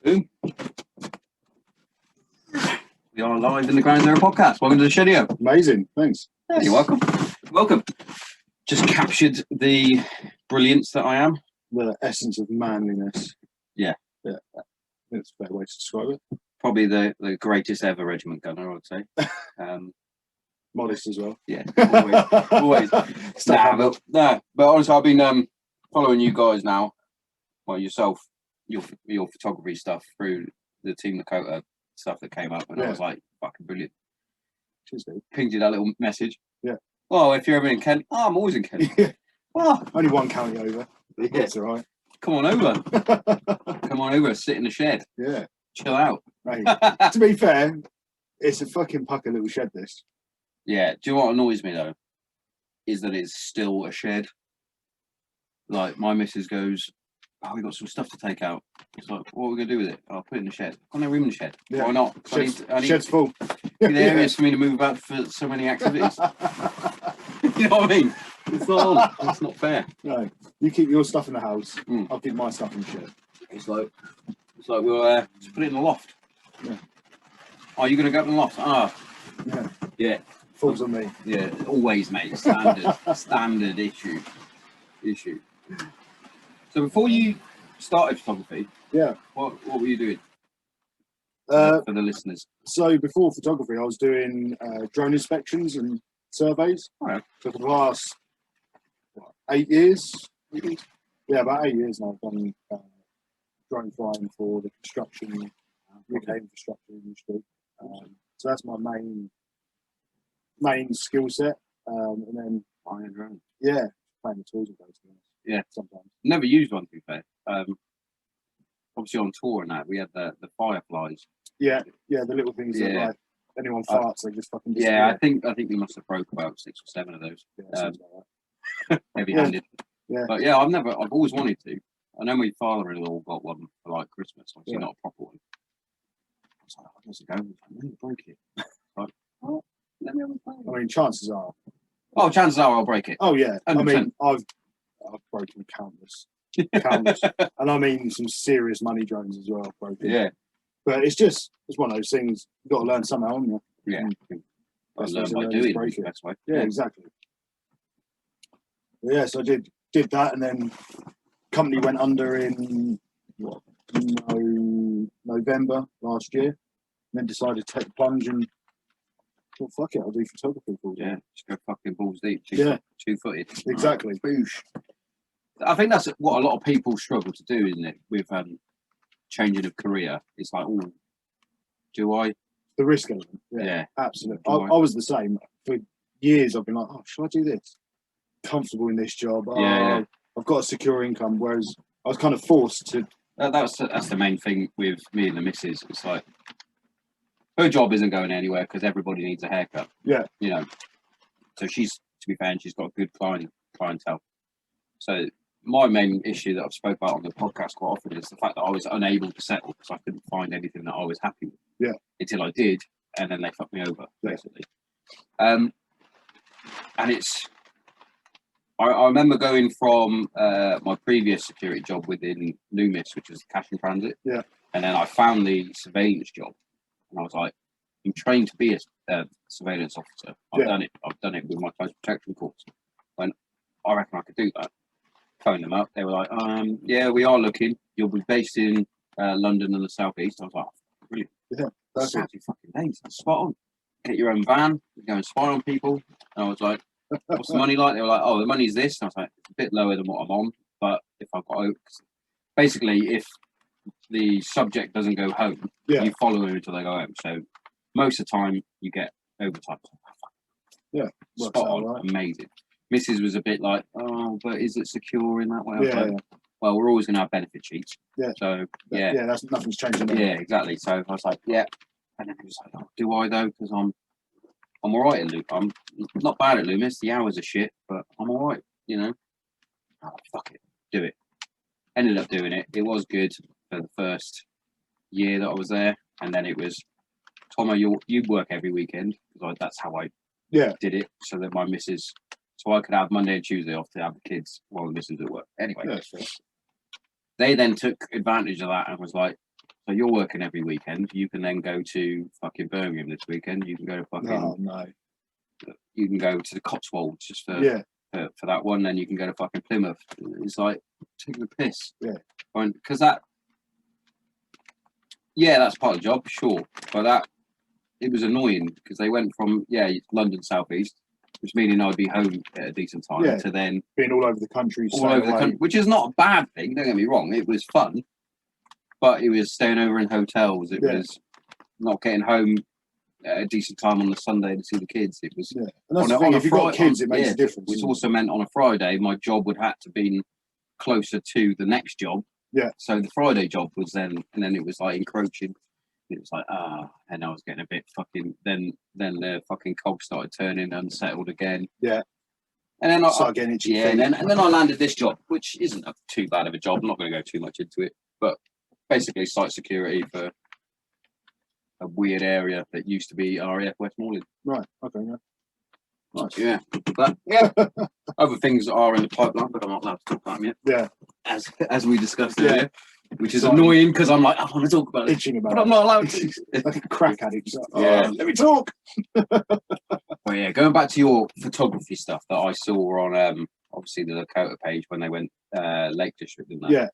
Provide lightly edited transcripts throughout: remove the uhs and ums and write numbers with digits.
Boom. We are live in the Ground Zero podcast. Welcome to the Shedio. Amazing, thanks. Yeah, you're welcome. Welcome. Just captured the brilliance that I am. The essence of manliness. Yeah. That's a better way to describe it. Probably the greatest ever regiment gunner, I would say. Modest as well. Yeah, always. But honestly, I've been following you guys now. Well, yourself, your photography stuff through the Team Lakota stuff that came up, and I was like, fucking brilliant. Cheers, dude. Pinged you that little message. Yeah. Oh, if you're ever in Kent, I'm always in Kent. Yeah. Oh, Only one county over. yeah. That's all right. Come on over. Come on over. Sit in the shed. Yeah. Chill out. Mate, to be fair, it's a fucking pucker little shed, this. Yeah. Do you know what annoys me though? Is that it's still a shed. Like my missus goes, "Oh, we got some stuff to take out." It's like, what are we gonna do with it? I'll put it in the shed. I've got no room in the shed. Yeah. Why not? Shed's full. The areas for me to move about for so many activities. You know what I mean? It's not on. It's not fair. No, you keep your stuff in the house. Mm. I'll keep my stuff in the shed. It's like we'll just put it in the loft. Yeah. Oh, you're gonna go up in the loft? Ah, Yeah. yeah. Falls on me. Yeah, always, mate. Standard issue. So before you started photography, Yeah. what were you doing For the listeners? So before photography, I was doing drone inspections and surveys. Oh, yeah. So for the last 8 years, yeah, about 8 years now, I've done drone flying for the construction, UK infrastructure industry. So that's my main skill set. And then Flying a drone. yeah, playing the tools with those things. Yeah. Sometimes. Never used one, to be fair. Obviously on tour and that, we had the fireflies. Yeah, the little things that like anyone farts, they just fucking disappear. Yeah, I think we must have broke about 6 or 7 of those. Yeah, sounds about right. Heavy-handed. Yeah. But yeah, I've always wanted to. I know my father-in-law got one for like Christmas. Obviously not a proper one. I was like, how does it go? Let me break it. Like, oh, let me have a play. I mean, chances are. Oh, chances are I'll break it. Oh yeah, 100%. I mean, I've broken countless, and I mean some serious money drones as well. Broken. Yeah. But it's one of those things. You've got to learn somehow, haven't you? Yeah. That's Learn what by you doing break is the it. best way. Yeah, exactly. Yeah, so I did that, and then company went under in November last year, and then decided to take the plunge and well, fuck it, I'll do photography for you. Yeah, just go fucking balls deep. Two-footed. Exactly. Boosh. I think that's what a lot of people struggle to do, isn't it? With changing of career, it's like, oh, do I? The risk element. Yeah. Absolutely. I was the same for years. I've been like, oh, should I do this? Comfortable in this job. Yeah. I've got a secure income. Whereas I was kind of forced to. That's the main thing with me and the missus. It's like her job isn't going anywhere because everybody needs a haircut. Yeah. You know. So she's, to be fair, and she's got good clientele. So my main issue that I've spoke about on the podcast quite often is the fact that I was unable to settle because I couldn't find anything that I was happy with. Yeah. Until I did, and then they fucked me over, basically. And it's. I remember going from my previous security job within Loomis, which was cash in transit. Yeah. And then I found the surveillance job, and I was like, I'm trained to be a surveillance officer. I've done it with my close protection course. When I reckon I could do that. Phoned them up. They were like, yeah, we are looking. You'll be based in London and the southeast. I was like, oh, brilliant. Yeah, that's it. Happy fucking days. That's spot on. Get your own van. Go and spy on people. And I was like, what's the money like? They were like, oh, the money's this. And I was like, it's a bit lower than what I'm on, but if I've got basically, if the subject doesn't go home, you follow them until they go home. So most of the time, you get overtime. Yeah, spot on, right. Amazing. Mrs. was a bit like, oh, but is it secure in that way? I was like, well, we're always going to have benefit sheets. Yeah. So yeah, that's nothing's changing there. Yeah, exactly. So I was like, yeah. And then he was like, oh, do I though? Because I'm all right at Loomis. I'm not bad at Loomis. The hours are shit, but I'm all right. You know. Oh, fuck it, do it. Ended up doing it. It was good for the first year that I was there, and then it was, Tommo, you work every weekend because that's how I did it, so that my missus. So I could have Monday and Tuesday off to have the kids while the missus at work. Anyway, they then took advantage of that and was like, So you're working every weekend. You can then go to fucking Birmingham this weekend. You can go to fucking. Oh no. You can go to the Cotswolds just for Yeah. for that one. Then you can go to fucking Plymouth. It's like taking the piss. Yeah. Because that. Yeah, that's part of the job, sure, but it was annoying because they went from London southeast, which meaning I'd be home at a decent time, to then being all over the country, all over the country, which is not a bad thing. Don't get me wrong; it was fun, but it was staying over in hotels. It was not getting home at a decent time on the Sunday to see the kids. It was and that's the thing. If you've got kids, it makes a difference. Which also meant on a Friday, my job would have to be closer to the next job. Yeah. So the Friday job was then, and then it was like encroaching. It was like, and I was getting a bit fucking. Then the fucking cogs started turning, unsettled again. Yeah. And then and then I landed this job, which isn't too bad of a job. I'm not going to go too much into it, but basically site security for a weird area that used to be RAF Westmoreland. Right. Okay. Yeah. Nice. Yeah. But other things that are in the pipeline, but I'm not allowed to talk about them yet. Yeah. As we discussed earlier, which is annoying because I'm like, I want to talk about it, but I'm not allowed to. Like a crack addict. Yeah. Let me talk. Well, yeah. Going back to your photography stuff that I saw on obviously the Lakota page when they went Lake District, didn't they? Yeah.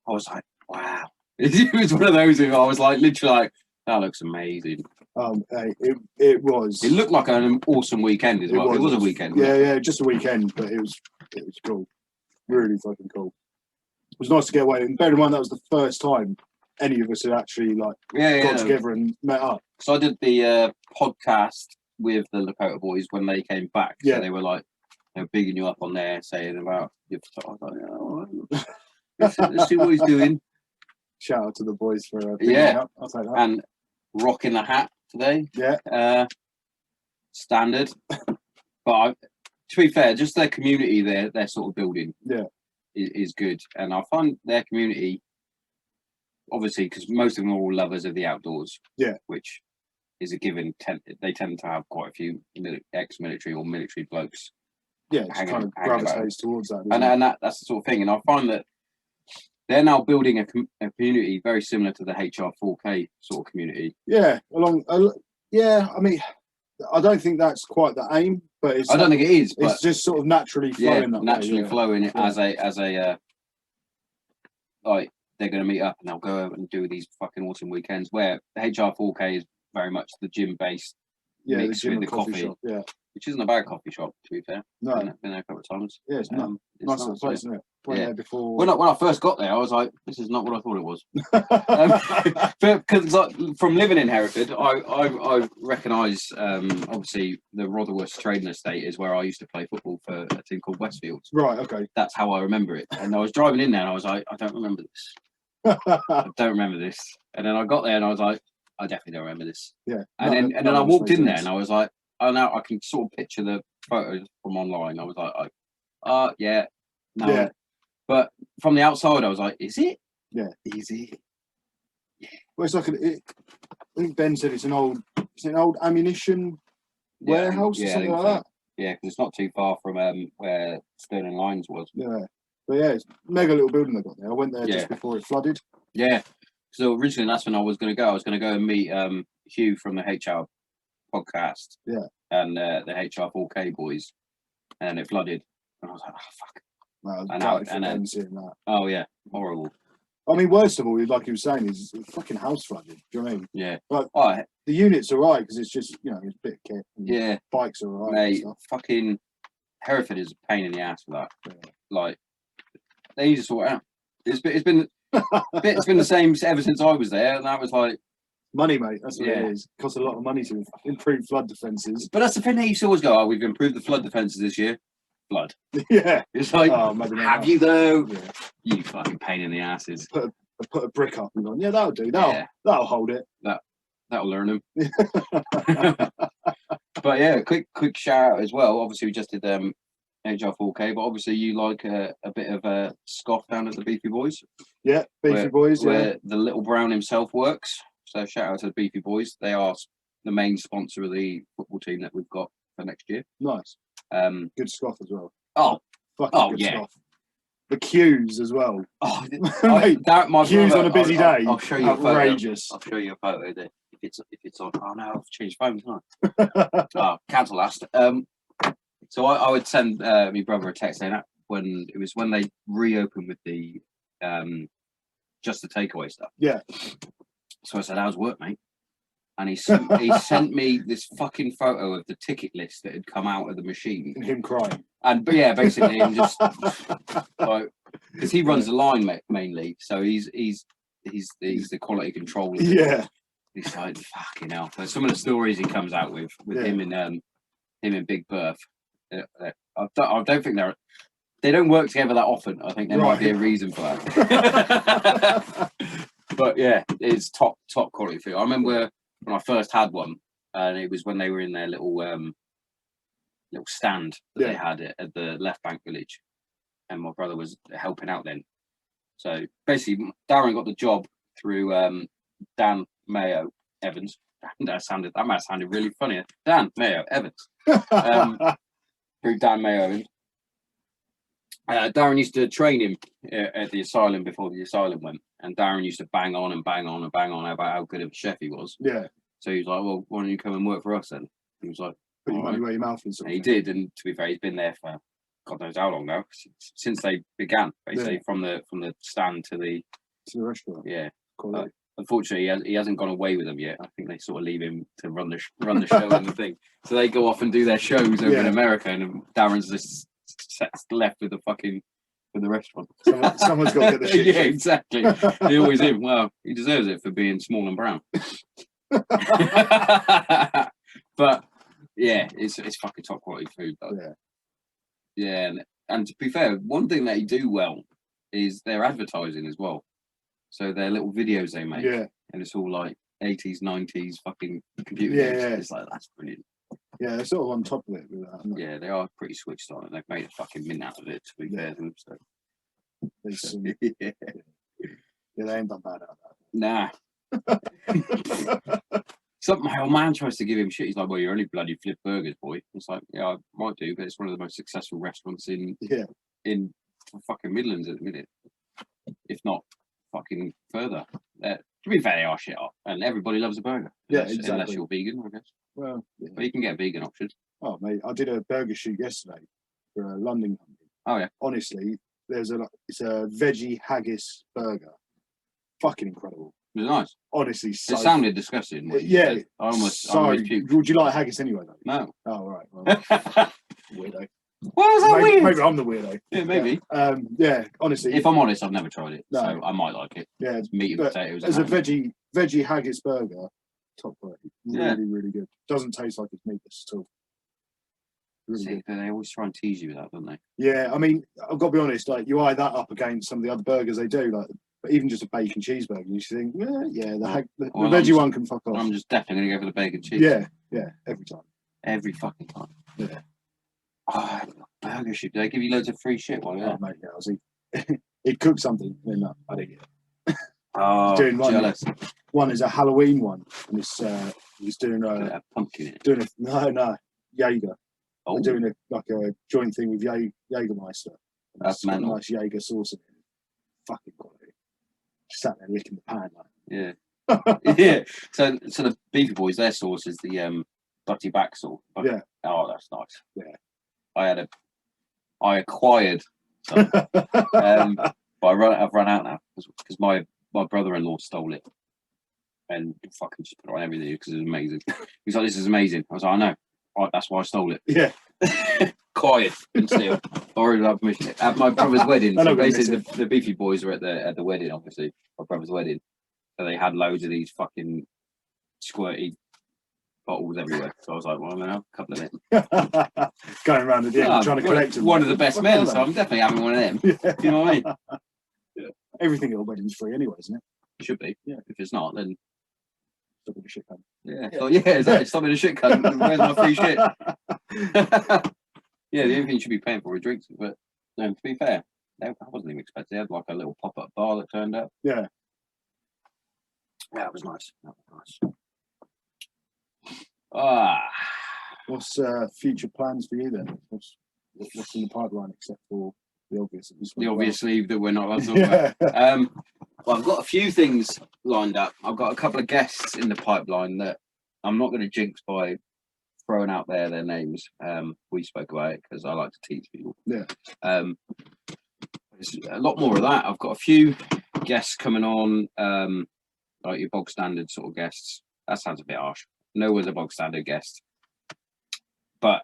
I was like, wow. It was one of those. I was like, literally like, that looks amazing. It was. It looked like an awesome weekend as well. It was a weekend. Yeah, just a weekend, but it was cool. Really fucking cool. It was nice to get away. And bear in mind, that was the first time any of us had actually got together and met up. So I did the podcast with the Lakota boys when they came back. Yeah. So they were bigging you up on there, saying about your photography. I was like, let's see what he's doing. Shout out to the boys for up. I'll take that. And rocking the hat today. Yeah. Standard. But to be fair, just their community they're sort of building. Yeah. Is good, and I find their community, obviously, because most of them are all lovers of the outdoors. Yeah. Which is a given. They tend to have quite a few ex-military or military blokes. Yeah, it's kind of gravitates towards that. And that's the sort of thing. And I find that they're now building a community very similar to the HR4K sort of community. Yeah, I mean, I don't think that's quite the aim, but I don't think it is. But it's just sort of naturally flowing. Flowing as a like they're going to meet up and they'll go out and do these fucking awesome weekends. Where the HR4K is very much the gym based, mixed with the coffee shop, which isn't a bad coffee shop to be fair. No, been there a couple of times. Yeah, it's nice little place, isn't it? Went there before. When I first got there, I was like, "This is not what I thought it was." Because from living in Hereford, I recognise obviously the Rotherhurst Trading Estate is where I used to play football for a team called Westfields. Right. Okay. That's how I remember it. And I was driving in there, and I was like, "I don't remember this. I don't remember this." And then I got there, and I was like, "I definitely don't remember this." Yeah. And then I walked in there, and I was like, "Oh, now I can sort of picture the photos from online." I was like, yeah, no. Yeah. But from the outside, I was like, "Is it? Yeah. Is it?" Yeah. Well, it's like I think Ben said it's an old ammunition warehouse or something like that. Yeah, because it's not too far from where Sterling Lines was. Yeah, but yeah, it's a mega little building they got there. I went there just before it flooded. Yeah. So originally, that's when I was going to go. I was going to go and meet Hugh from the HR podcast. Yeah. And the HR4K boys, and it flooded, and I was like, "Oh fuck." And seeing that. Oh yeah, horrible. I mean, worst of all, like you were saying, is fucking house flooded. Do you know what I mean? Yeah. Like, the unit's are right because it's just it's a bit of kit. Yeah. Bikes are right. Mate, fucking Hereford is a pain in the ass for that. Yeah. Like, they need to sort it out. It's been the same ever since I was there, and that was like money, mate. That's what it is. It costs a lot of money to improve flood defences. But that's the thing. They used to always go, "Oh, we've improved the flood defences this year." Flood. Yeah. It's like, have you though? Yeah. You fucking pain in the asses. Put a brick up and gone, yeah, that'll do. That'll hold it. That'll learn them. But yeah, quick shout out as well. Obviously, we just did HR4K, but obviously you like a bit of a scoff down at the Beefy Boys. Yeah, Beefy Boys. Where the little Brown himself works. So shout out to the Beefy Boys. They are the main sponsor of the football team that we've got for next year. Nice. Good scoff as well. Oh, fucking good yeah. scoff. the queues as well. Oh, Mate, my queues brother, on a busy day. I'll show you outrageous. a photo. I'll show you a photo there. If it's on. Oh no, I've changed phones, haven't I? Oh, cancel last. So I would send my brother a text saying that when they reopened with the just the takeaway stuff. Yeah. So I said, "How's work, mate?" And he sent me this fucking photo of the ticket list that had come out of the machine. And him crying. And but yeah, basically him just like, because he runs the line mainly, so he's the quality controller. Yeah. He's like, fucking hell. But some of the stories he comes out with him in Big Berth, I don't think they don't work together that often. I think there might be a reason for that. But yeah, it's top quality food. I remember when I first had one, and it was when they were in their little stand that they had at the Left Bank Village, and my brother was helping out then. So basically, Darren got the job through Dan Mayo Evans. That might have sounded really funny. Dan Mayo Evans. Through Dan Mayo Evans. Darren used to train him at the asylum before the asylum went, and Darren used to bang on about how good of a chef he was. Yeah. So he was like, "Well, why don't you come and work for us then?" He was like, "Put your money where your mouth is." And he did, and to be fair, he's been there for God knows how long now, since they began, basically from the stand to the restaurant. Yeah. Cool. Unfortunately, he hasn't gone away with them yet. I think they sort of leave him to run the show and the thing. So they go off and do their shows over in America, and Darren's just left with the restaurant. Someone's got to get the shit. Yeah, exactly. He always is. Well, he deserves it for being small and brown. But yeah, it's fucking top quality food though. Yeah. Yeah, and to be fair, one thing they do well is their advertising as well. So their little videos they make, and it's all like 80s, 90s fucking computer games. Yeah. It's like, that's brilliant. Yeah, they're sort of on top of it with that. Aren't they? Yeah, they are pretty switched on, and they've made a fucking mint out of it, to be fair to them. So. Yeah, they ain't done bad out of that. Nah. My old man tries to give him shit. He's like, "Well, you only bloody flip burgers, boy." It's like, yeah, I might do, but it's one of the most successful restaurants in fucking Midlands at the minute, if not fucking further. To be fair, they are shit up, and everybody loves a burger. Unless you're vegan, I guess. Well, but you can get a vegan option. Oh, mate, I did a burger shoot yesterday for a London company. Oh yeah. Honestly, it's a veggie haggis burger. Fucking incredible. It was nice. Honestly, it sounded disgusting. Yeah. I almost puked. Would you like haggis anyway, though? No. Oh, right. Well, weirdo. Why was that weird? Maybe I'm the weirdo. Yeah, maybe. Yeah, honestly. If I'm honest, I've never tried it, so I might like it. Yeah, it's meat and potatoes. As a veggie haggis burger, top quality. Really, really good. Doesn't taste like it's meatless at all. Really good. They always try and tease you with that, don't they? Yeah, I mean, I've got to be honest. Like, you eye that up against some of the other burgers they do, like, but even just a bacon cheeseburger, you think, the veggie one can fuck off. I'm just definitely gonna go for the bacon cheese. Yeah, every time. Every fucking time. Yeah. Oh, burger shit. They give you loads of free shit while you're there. Mate, yeah, I was he'd cook something, and no, I didn't get it. Oh, jealous. One is a Halloween one, and he's doing a pumpkin in it. Doing no Jaeger. Oh. They're doing a joint thing with Jägermeister. That's mental. Nice Jaeger sauce in it. Fucking quality. Just sat there licking the pan like. Yeah. Yeah. So the Beefy Boys, their sauce is the butty back sauce. Yeah. Oh, that's nice. Yeah. I acquired some, but I've run out now because my brother-in-law stole it and fucking just put it on everything because it was amazing. He's like, "This is amazing." I was like, "I know. Right, that's why I stole it." Yeah. Quiet and still. Already have permission. At my brother's wedding, so basically the Beefy Boys were at the wedding, obviously, my brother's wedding. So they had loads of these fucking squirty bottles everywhere. So I was like, "Well, I'm gonna have a couple of them." Going around the end trying to collect them. One of the best men, so I'm definitely having one of them. Yeah. You know what I mean? Yeah. Everything at a wedding's free anyway, isn't it? It should be. Yeah. If it's not, then stop with the shit cunt. Yeah. So, exactly. Stop with the shit cunt. Where's my free shit? Yeah, the only thing you should be paying for is drinks. But to be fair, I wasn't even expecting. They had like a little pop-up bar that turned up. Yeah. Yeah, it was nice. That was nice. What's future plans for you then? What's in the pipeline except for The obvious. that we the spoke obvious leave that we're not allowed to talk about. about. Yeah. Well, I've got a few things lined up. I've got a couple of guests in the pipeline that I'm not going to jinx by throwing out their names. We spoke about it because I like to teach people. Yeah. There's a lot more of that. I've got a few guests coming on, like your bog standard sort of guests. That sounds a bit harsh. No one's a bog standard guest, but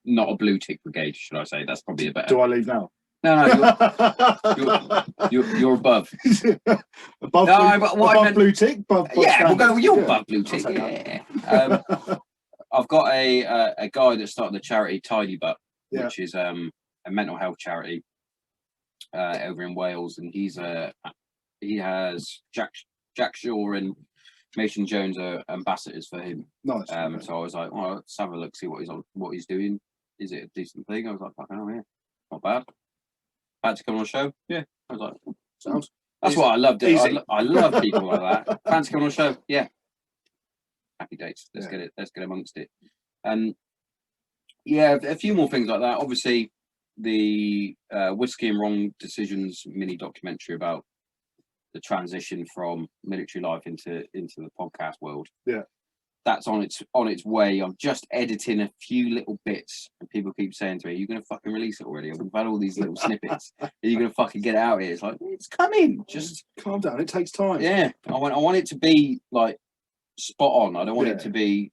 not a blue tick brigade, should I say? That's probably a better. Do I leave now? No, you're above. Above, No, blue, but what I above meant- blue tick? Above Yeah, we'll go. You're yeah. above blue tick. Yeah. I've got a guy that started the charity Tidy Butt, Yeah. which is a mental health charity over in Wales, and he has Jack Shaw and Mason Jones are ambassadors for him. Nice. So I was like, well, let's have a look, see what he's doing. Is it a decent thing? I was like, fucking hell, yeah, not bad. Had to come on a show. Yeah, I was like, Sounds. that's what I loved. Easy. I love people like that. Fancy coming on a show? Yeah. Happy days. Let's get it. Let's get amongst it. And yeah, a few more things like that. Obviously, the Whiskey and Wrong Decisions mini documentary about the transition from military life into the podcast world. Yeah. That's on its way. I'm just editing a few little bits, and people keep saying to me, "Are you gonna fucking release it already? We've had all these little snippets. Are you gonna fucking get it out here?" It's like, it's coming. Just calm down. It takes time. yeah. I want it to be like spot on. I don't want it to be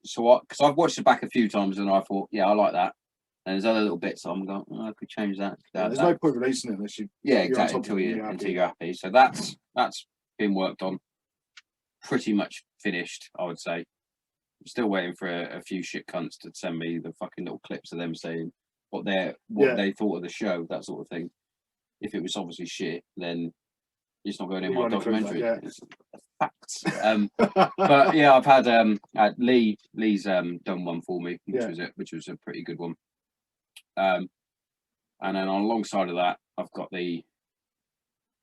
because I've watched it back a few times and I thought, yeah, I like that. And there's other little bits I'm going, oh, I could change that. There's no point releasing it unless you. Yeah, exactly. Until you're happy. So that's been worked on. Pretty much finished, I would say. I'm still waiting for a few shit cunts to send me the fucking little clips of them saying what they thought of the show, that sort of thing. If it was obviously shit, then it's not going in my documentary. It's facts. But yeah, I've had Lee's done one for me, which was a pretty good one. And then alongside of that, I've got the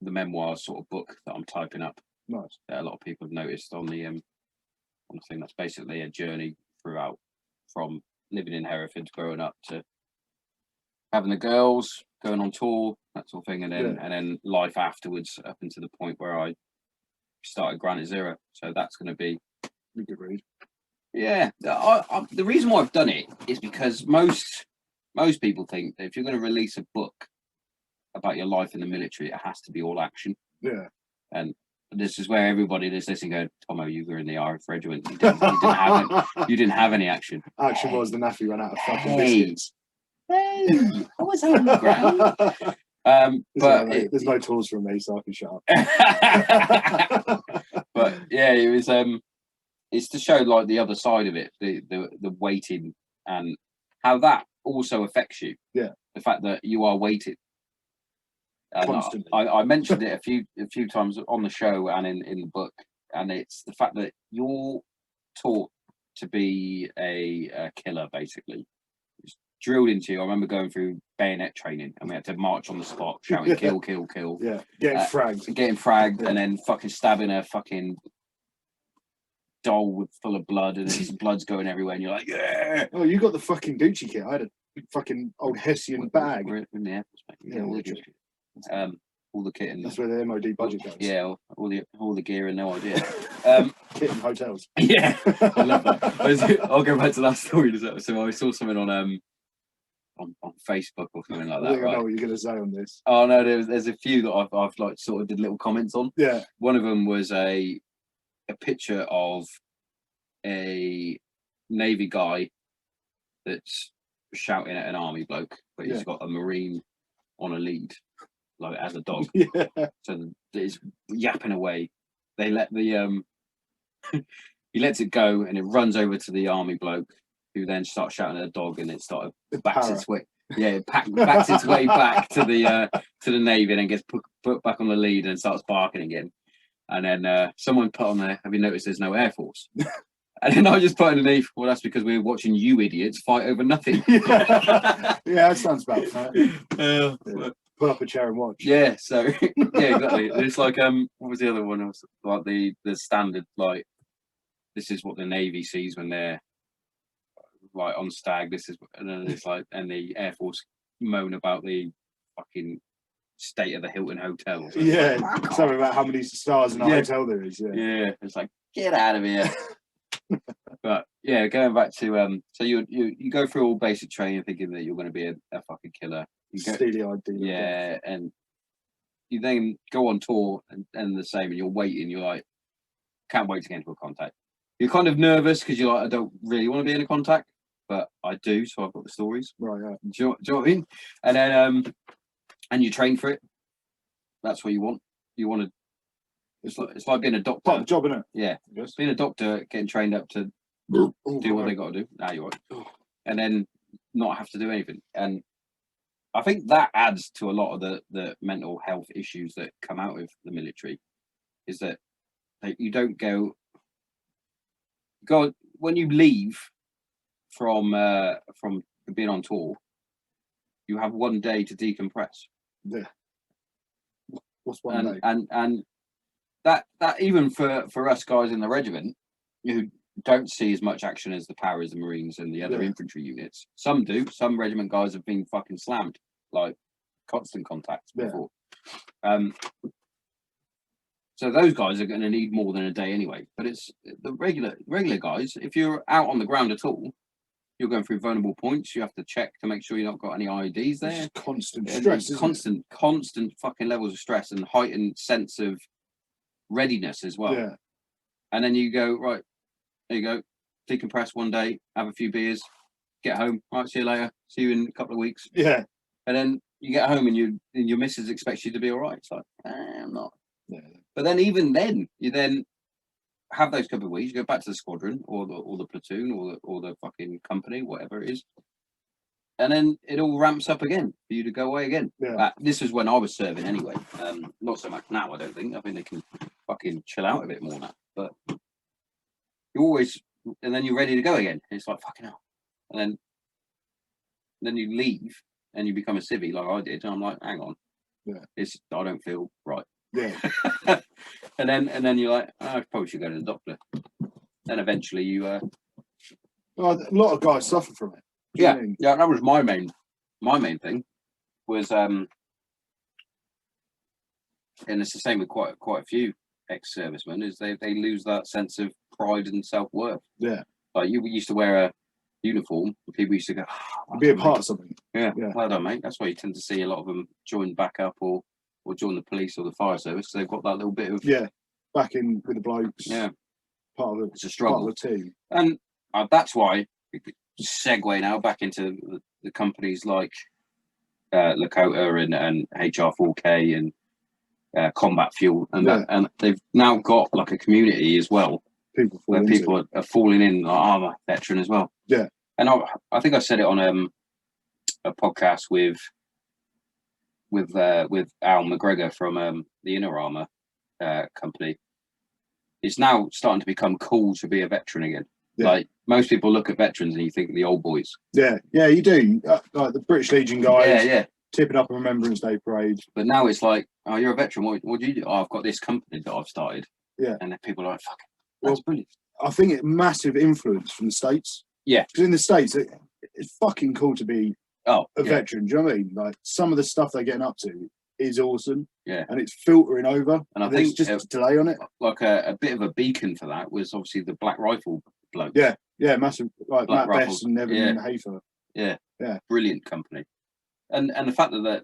memoir sort of book that I'm typing up. Nice. That a lot of people have noticed on the thing. That's basically a journey throughout from living in Hereford, growing up, to having the girls, going on tour, that sort of thing, and then life afterwards up until the point where I started Granite Zero. So that's going to be a good read. Yeah, the reason why I've done it is because most people think that if you're going to release a book about your life in the military, it has to be all action. Yeah. And this is where everybody that's listening go, Tommo, you were in the RF regiment. You didn't have any action. Action was the naffy ran out of fucking biscuits. Hey, I was on the ground. There's no tools from me, so I can shut up. But yeah, it was. It's to show like the other side of it, the waiting and how that also affects you. Yeah. The fact that you are waiting. Constantly. I mentioned it a few times on the show and in the book, and it's the fact that you're taught to be a killer, basically. It's drilled into you. I remember going through bayonet training, and we had to march on the spot, shouting "kill, kill, kill." Yeah, getting fragged, and then fucking stabbing a fucking doll full of blood, and then blood's going everywhere, and you're like, yeah. Oh, you got the fucking Gucci kit. I had a fucking old Hessian bag. We're in the Air Force, mate. All the kit and that's where the MOD budget goes. Yeah, all the gear and no idea. Kit and hotels. Yeah, I love that. I'll go back to that story. So I saw something on Facebook or something like that. I know what you're going to say on this. Oh no, there's a few that I've like sort of did little comments on. Yeah. One of them was a picture of a Navy guy that's shouting at an Army bloke, but he's got a Marine on a lead, like as a dog. Yeah. So it's yapping away. They let the he lets it go, and it runs over to the Army bloke, who then starts shouting at the dog, and it started backs its way. Yeah, it backs its way back to the Navy, and then gets put back on the lead and starts barking again. And then someone put on there, have you noticed there's no Air Force? And then I just put underneath, well, that's because we're watching you idiots fight over nothing. Yeah, that sounds about fair. Yeah. Put up a chair and watch. Yeah, so, yeah, exactly. It's like, what was the other one? It was like the standard, like, this is what the Navy sees when they're, like, on stag. This is, and then it's like, and the Air Force moan about the fucking state of the Hilton hotel. Or something. Yeah, Like, something about how many stars in a hotel there is. Yeah, yeah, it's like, get out of here. But yeah, going back to so you go through all basic training thinking that you're going to be a fucking killer. You go, steely-eyed dealer. yeah, and you then go on tour and the same, and you're waiting. You're like, can't wait to get into a contact. You're kind of nervous because you're like, I don't really want to be in a contact, but I do, so I've got the stories. Right, yeah. Do you know what I mean? And then and you train for it. That's what you want. You want to. It's like being a doctor. Part of the job, isn't it? Yeah, Yes. being a doctor, getting trained up to do what they got to do. Now you're right, and then not have to do anything. And I think that adds to a lot of the mental health issues that come out of the military. Is that you don't go when you leave from being on tour, you have one day to decompress. Yeah. What's one day? And that even for us guys in the regiment who don't see as much action as the Paras, the Marines, and the other infantry units. Some do. Some regiment guys have been fucking slammed, like constant contacts before. So those guys are going to need more than a day anyway. But it's the regular guys. If you're out on the ground at all, you're going through vulnerable points. You have to check to make sure you've not got any IEDs there. It's constant stress, constant fucking levels of stress and heightened sense of readiness as well. Yeah. And then you go, right, there you go, decompress one day, have a few beers, get home. Right, see you later. See you in a couple of weeks. Yeah. And then you get home and your missus expects you to be all right. It's like, I'm not. Yeah. But then even then, you then have those couple of weeks, you go back to the squadron or the platoon or the fucking company, whatever it is. And then it all ramps up again for you to go away again. Yeah. This was when I was serving anyway. Not so much now, I don't think. I think they can fucking chill out a bit more now. But you always, and then you're ready to go again. It's like, fucking hell. And then you leave and you become a civvy like I did. And I'm like, hang on. Yeah. I don't feel right. Yeah. and then you're like, I probably should go to the doctor. Then eventually you well, a lot of guys suffer from it. Yeah, that was my main thing was and it's the same with quite a few ex-servicemen is they lose that sense of pride and self-worth. Yeah. Like you used to wear a uniform and people used to go, be a part of something. Yeah, well done, mate. That's why you tend to see a lot of them join back up or join the police or the fire service. They've got that little bit of back in with the blokes. Yeah. Part of it's a struggle. Part of the team. And that's why segue now back into the companies like Lakota and HR4K and Combat Fuel and they've now got like a community as well where people are falling in like, I'm a veteran as well. Yeah. And I think I said it on a podcast with Al McGregor from the Inner Armour company. It's now starting to become cool to be a veteran again. Yeah. Like most people look at veterans and you think the old boys. Yeah, you do. Like the British Legion guys. Yeah. Tipping up a Remembrance Day parade. But now it's like, oh, you're a veteran. What do you do? Oh, I've got this company that I've started. Yeah. And then people are like, fuck, that's brilliant. I think it's massive influence from the States. Yeah. Because in the States, it's fucking cool to be a veteran. Do you know what I mean? Like some of the stuff they're getting up to is awesome. Yeah. And it's filtering over. And I think just a delay on it. Like a bit of a beacon for that was obviously the Black Rifle bloke. Yeah, massive. Like Black Matt Best and Evan and Hafer. Yeah. Brilliant company. And the fact that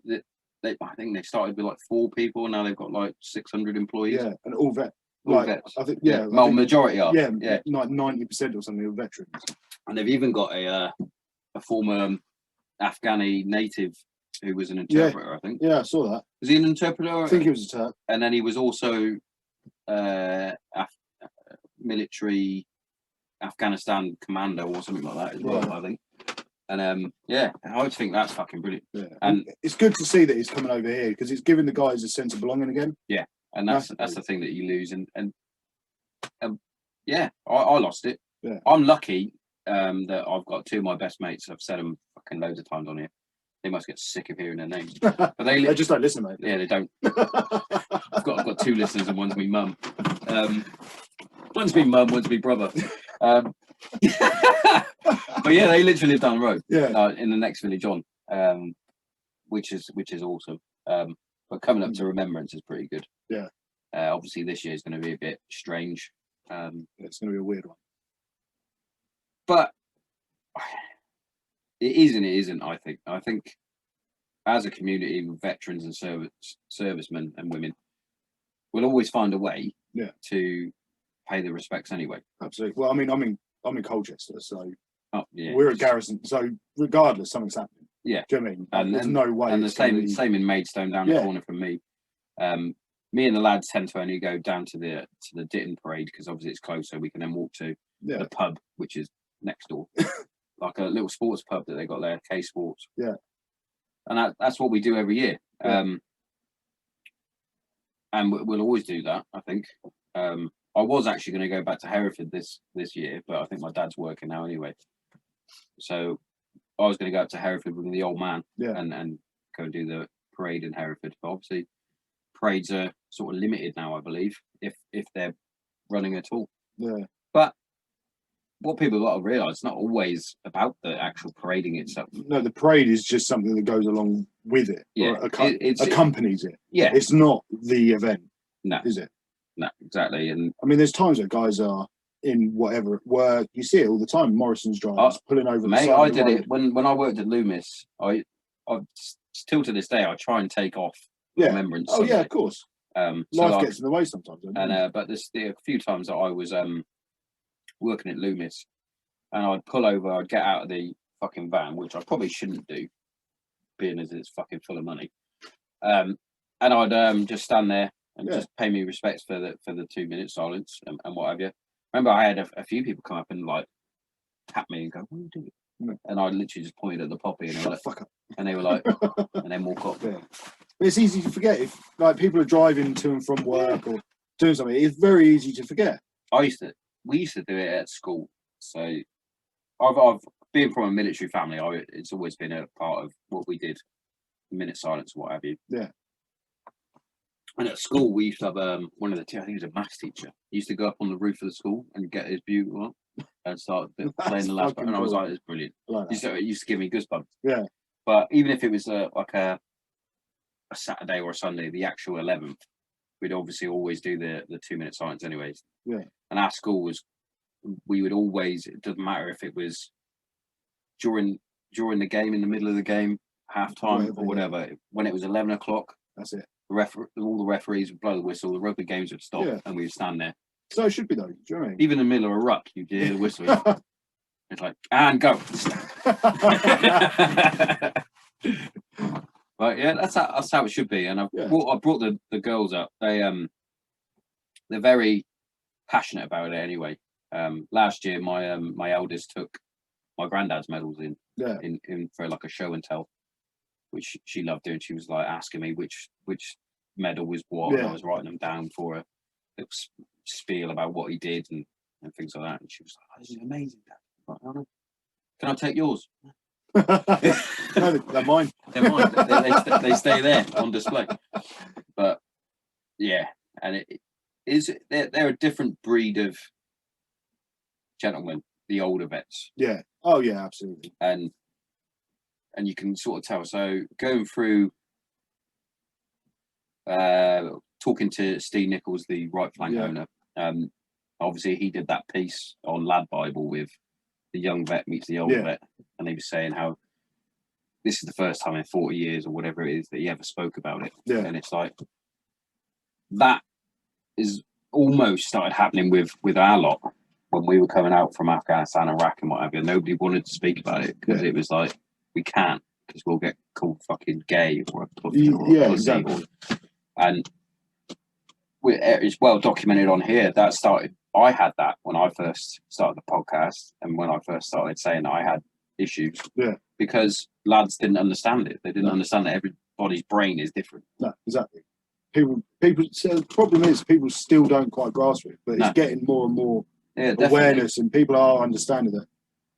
I think they started with like 4 people and now they've got like 600 employees. Yeah, and all vets. I think majority are. Yeah, like 90% or something are veterans. And they've even got a former Afghani native who was an interpreter, I think. Yeah, I saw that. Was he an interpreter? I think he was a Turk. And then he was also military Afghanistan commando or something like that as well, I think. And I would think that's fucking brilliant. Yeah. And it's good to see that he's coming over here because it's giving the guys a sense of belonging again. Yeah, and that's the thing that you lose. And I lost it. Yeah. I'm lucky that I've got 2 of my best mates. I've said them fucking loads of times on here. They must get sick of hearing their names, but they just don't listen, mate. Yeah, they don't. I've got 2 listeners and one's me mum. One's me mum, one's me brother. But yeah, they literally live down the road. Yeah. In the next village on. which is awesome. But coming up to Remembrance is pretty good. Yeah. Obviously, this year is going to be a bit strange. It's going to be a weird one. But it is and it isn't. I think as a community with veterans and servicemen and women, we'll always find a way. Yeah. To pay the respects anyway. Absolutely. Well, I mean, I'm in Colchester, so we're at Garrison. So regardless, something's happening. Yeah. Do you know what I mean? There's no way. And the same in Maidstone down the corner from me. Me and the lads tend to only go down to the Ditton parade because obviously it's close, so we can then walk to the pub, which is next door, like a little sports pub that they got there, K Sports. Yeah. And that's what we do every year. Yeah. And we'll always do that, I think. I was actually going to go back to Hereford this year, but I think my dad's working now anyway. So I was going to go up to Hereford with the old man and go and do the parade in Hereford. But obviously, parades are sort of limited now, I believe, if they're running at all. Yeah. But what people got to realise, it's not always about the actual parading itself. No, the parade is just something that goes along with it. Yeah, or accompanies it. Yeah, it's not the event. No, is it? No, exactly. And I mean, there's times where guys are in whatever work. You see it all the time. Morrison's drivers pulling over. Mate, I did it when I worked at Loomis. I still to this day I try and take off Remembrance. Oh Sunday. Yeah, of course. Life gets in the way sometimes. And but there's a few times that I was working at Loomis, and I'd pull over. I'd get out of the fucking van, which I probably shouldn't do, being as it's fucking full of money. And I'd just stand there and just pay me respects for the 2-minute silence and what have you. Remember, I had a few people come up and like tap me and go, "What are you doing?" And I literally just pointed at the poppy and they were like, "Fuck up," and they were like, and then walk off. Yeah. But it's easy to forget if like people are driving to and from work or doing something. It's very easy to forget. We used to do it at school. So I've been from a military family. It's always been a part of what we did, minute silence, what have you. Yeah. And at school, we used to have one of the I think he was a maths teacher. He used to go up on the roof of the school and get his bugle on and start playing the last. And I was like, "It's brilliant." Like it used to give me goosebumps. Yeah. But even if it was like a Saturday or a Sunday, the actual 11th, we'd obviously always do the 2-minute silence anyways. Yeah. And our school we would always. It doesn't matter if it was during the game, in the middle of the game, half time or whatever. When it was 11 o'clock, that's it. All the referees would blow the whistle, the rugby games would stop, and we would stand there. So it should be though. Do you know what I mean? Even in the middle of a ruck, you'd hear the whistle. It's like, and go. But yeah, that's how it should be. And I brought the girls up. They're very passionate about it anyway. Last year, my eldest took my granddad's medals in for like a show and tell, which she loved doing. She was like asking me which medal was what, and I was writing them down for a little spiel about what he did and things like that. And she was like, "Oh, this is amazing, Dad." I'm like, "Oh, no. Can I take yours?" No, they're mine. They're mine. They stay there on display. But yeah, and they're a different breed of gentlemen, the older vets. Yeah. Oh yeah, absolutely. And you can sort of tell. So going through talking to Steve Nichols, the right flank owner, obviously he did that piece on Lad Bible with the young vet meets the old vet, and he was saying how this is the first time in 40 years or whatever it is that he ever spoke about it. Yeah. And it's like that is almost started happening with our lot when we were coming out from Afghanistan, Iraq and what have you. Nobody wanted to speak about it because it was like, we can't, because we'll get called fucking gay or a pussy or a pussy. Exactly. And it's well documented on here. That started, I had that when I first started the podcast and when I first started saying that I had issues. Yeah. Because lads didn't understand it. They didn't understand that everybody's brain is different. No, exactly. People. So the problem is people still don't quite grasp it, but it's getting more and more awareness, and people are understanding that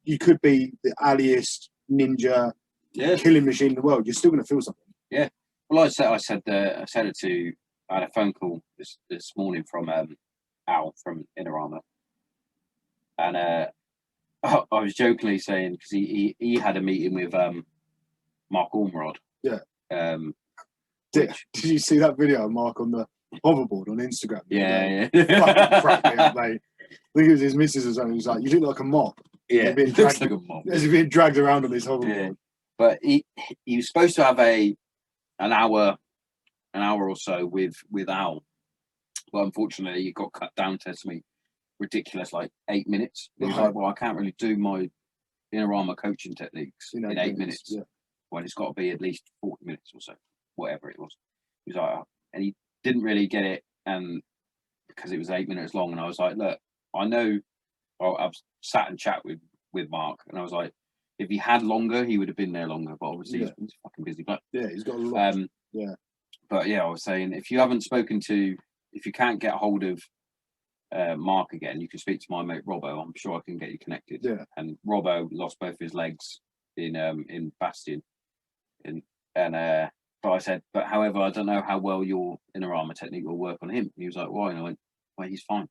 you could be the alliest ninja killing machine in the world. You're still going to feel something. Yeah. Well, I said it to. I had a phone call this morning from Al from Inner Armour, and I was jokingly saying because he had a meeting with Mark Ormerod, Did you see that video of Mark on the hoverboard on Instagram? Yeah. Fucking cracked me up, mate. I think it was his missus or something. He was like, "You look like a mop." Yeah, being it looks dragged, like a mob. as if being dragged around on his hoverboard. Yeah. But he was supposed to have an hour or so with Al. Well, unfortunately, he got cut down to something ridiculous, like 8 minutes. He was Right. like, "Well, I can't really do my inner armor coaching techniques in 8 minutes. Yeah. Well, it's got to be at least 40 minutes or so, whatever it was." He was like, and he didn't really get it, and because it was 8 minutes long, and I was like, "Look, I know." I've sat and chat with Mark, and I was like, if he had longer, he would have been there longer. But obviously, he's fucking busy. But yeah, he's got a lot. But yeah, I was saying, if you can't get hold of Mark again, you can speak to my mate Robbo. I'm sure I can get you connected. Yeah. And Robbo lost both his legs in Bastion, but I said, but however, I don't know how well your inner armor technique will work on him. And he was like, why? And I went, well, he's fine.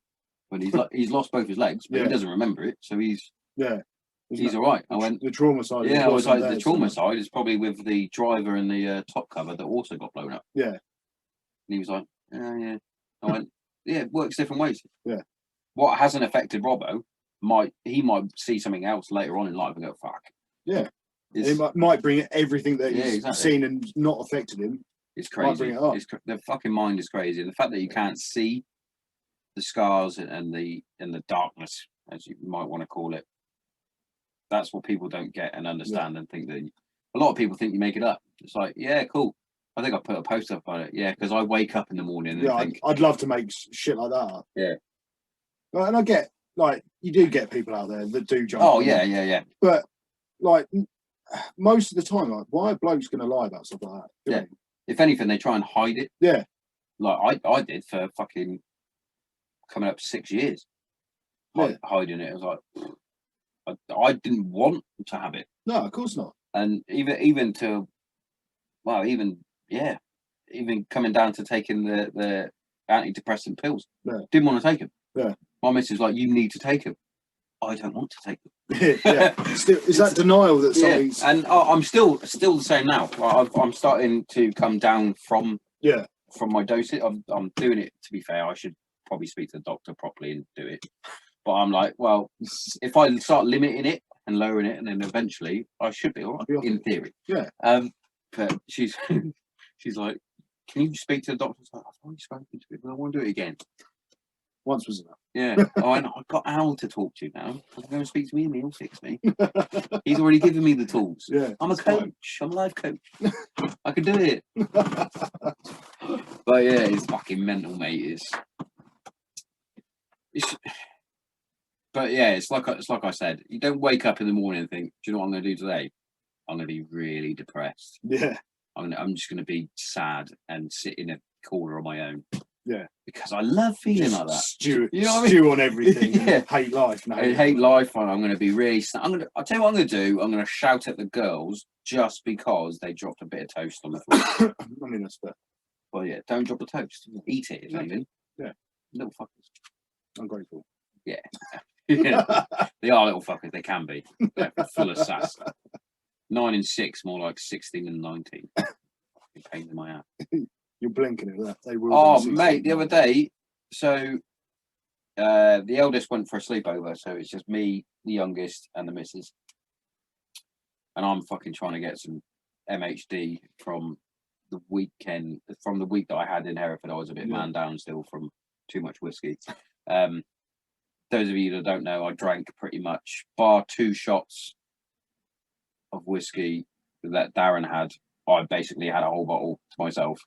But he's lost both his legs, but he doesn't remember it, so he's all right. I went, the trauma side. Yeah, I was like, the trauma side is probably with the driver and the top cover that also got blown up. Yeah. And he was like, yeah. I went, yeah, it works different ways. Yeah. What hasn't affected Robbo might see something else later on in life and go, fuck. Yeah. It might bring everything that he's exactly. seen and not affected him. It's crazy. The fucking mind is crazy, and the fact that you can't see the scars and the darkness, as you might want to call it, that's what people don't get and understand, and think that a lot of people think you make it up. It's like, yeah, cool. I think I put a post up on it. Yeah, because I wake up in the morning and think, I'd love to make shit like that up. Yeah. And I get, like, you do get people out there that do jump. Oh, yeah. But, like, most of the time, like, why are blokes going to lie about stuff like that? Yeah. If anything, they try and hide it. Yeah. Like I did for fucking coming up 6 years. Hiding it. I was like, I didn't want to have it. No, of course not. And even coming down to taking the antidepressant pills. Yeah. Didn't want to take them. Yeah. My missus was like, you need to take them. I don't want to take them. Still, is that denial that something's... Yeah. And I'm still the same now. I'm starting to come down from my dosage. I'm doing it, to be fair. I should probably speak to the doctor properly and do it. But I'm like, well, if I start limiting it and lowering it, and then eventually I should be all right, in theory. Yeah. But she's like, can you speak to the doctor? I was like, I've already spoken to him, but I want to do it again. Once was enough. Yeah. I've got Al to talk to now. I'm going to speak to him, he'll fix me. He's already given me the tools. Yeah. I'm a coach. I'm a life coach. I can do it. But yeah, it's fucking mental, mate. But yeah, it's like I said. You don't wake up in the morning and think, do you know what I'm going to do today? I'm going to be really depressed. Yeah. I'm just going to be sad and sit in a corner on my own. Yeah. Because I love feeling like that. Stew, you know what stew I mean? on everything. Yeah. Hate life. I hate life, and I'm going to be really. I'll tell you what I'm going to do. I'm going to shout at the girls just because they dropped a bit of toast on the floor. I mean, that's fair. Well, yeah, don't drop the toast. Eat it, if anything. Yeah. Little fuckers. Ungrateful. Yeah. Yeah. They are little fuckers. They can be. They're full of sass. 9 and 6, more like 16 and 19. Pain in my ass. You're blinking at that. They will. Oh, mate, the other day, so the eldest went for a sleepover, so it's just me, the youngest, and the missus. And I'm fucking trying to get some MHD from the week that I had in Hereford. I was a bit man down still from too much whiskey. Those of you that don't know, I drank pretty much, bar 2 shots of whiskey that Darren had. I basically had a whole bottle to myself.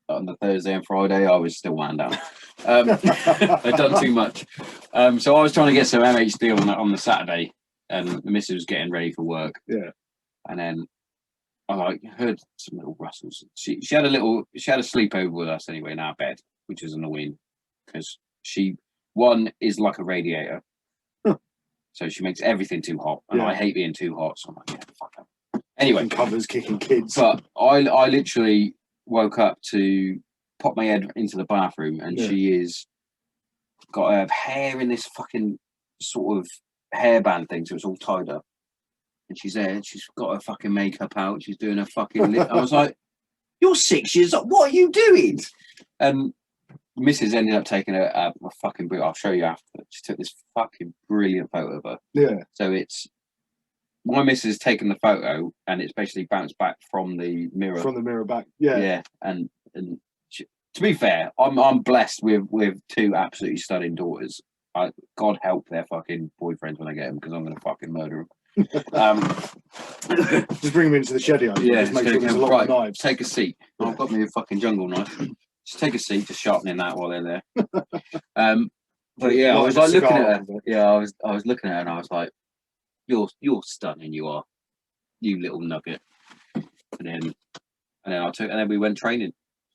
On the Thursday and Friday, I was still wound down. I'd done too much. So I was trying to get some MHD on the Saturday, and the missus was getting ready for work. Yeah. And then I heard some little rustles. She had a sleepover with us anyway in our bed, which is annoying because one is like a radiator. So she makes everything too hot, and I hate being too hot. So I'm like, yeah, fuck her. Anyway, covers, kicking kids. But I literally woke up to pop my head into the bathroom, and she is got her hair in this fucking sort of hairband thing, so it's all tied up. And she's there, and she's got her fucking makeup out. She's doing her fucking. I was like, you're 6 years old. What are you doing? And Mrs. ended up taking a fucking boot. I'll show you after. She took this fucking brilliant photo of her. Yeah. So it's my missus has taken the photo, and it's basically bounced back from the mirror. From the mirror back. Yeah. Yeah, and she, to be fair, I'm blessed with two absolutely stunning daughters. God help their fucking boyfriends when I get them, because I'm gonna fucking murder them. Just bring them into the Shedio. Yeah, just make sure there's a lot of knives. Take a seat. Oh, I've got me a fucking jungle knife. Just take a seat, just sharpening that while they're there. But yeah, I was like looking at her. Yeah, I was looking at her, and I was like, "You're stunning. You are, you little nugget." And then we went training.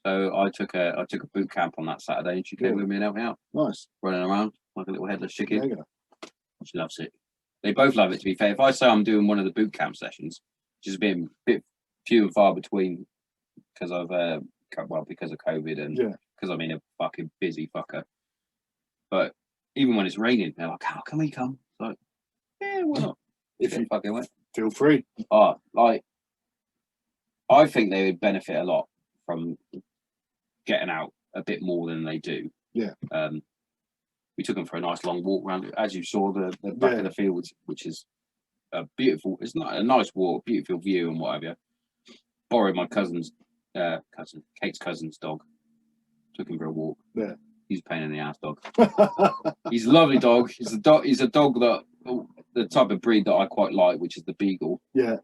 So I took a boot camp on that Saturday, and she came with me and helped me out. Nice, running around like a little headless chicken. Yeah. She loves it. They both love it. To be fair, if I say I'm doing one of the boot camp sessions, which has been a bit few and far between because of because of COVID and because I'm in a fucking busy fucker. But even when it's raining, they're like, "How can we come?" It's like, yeah, why not? If you fucking went, feel free. Like, I think they would benefit a lot from getting out a bit more than they do. Yeah. We took them for a nice long walk around, as you saw the back of the fields, which is a beautiful. It's not a nice walk, beautiful view and whatever. Borrowed my Kate's cousin's dog. Took him for a walk. Yeah. He's a pain in the ass dog. He's a lovely dog. He's a dog that the type of breed that I quite like, which is the beagle. Yeah.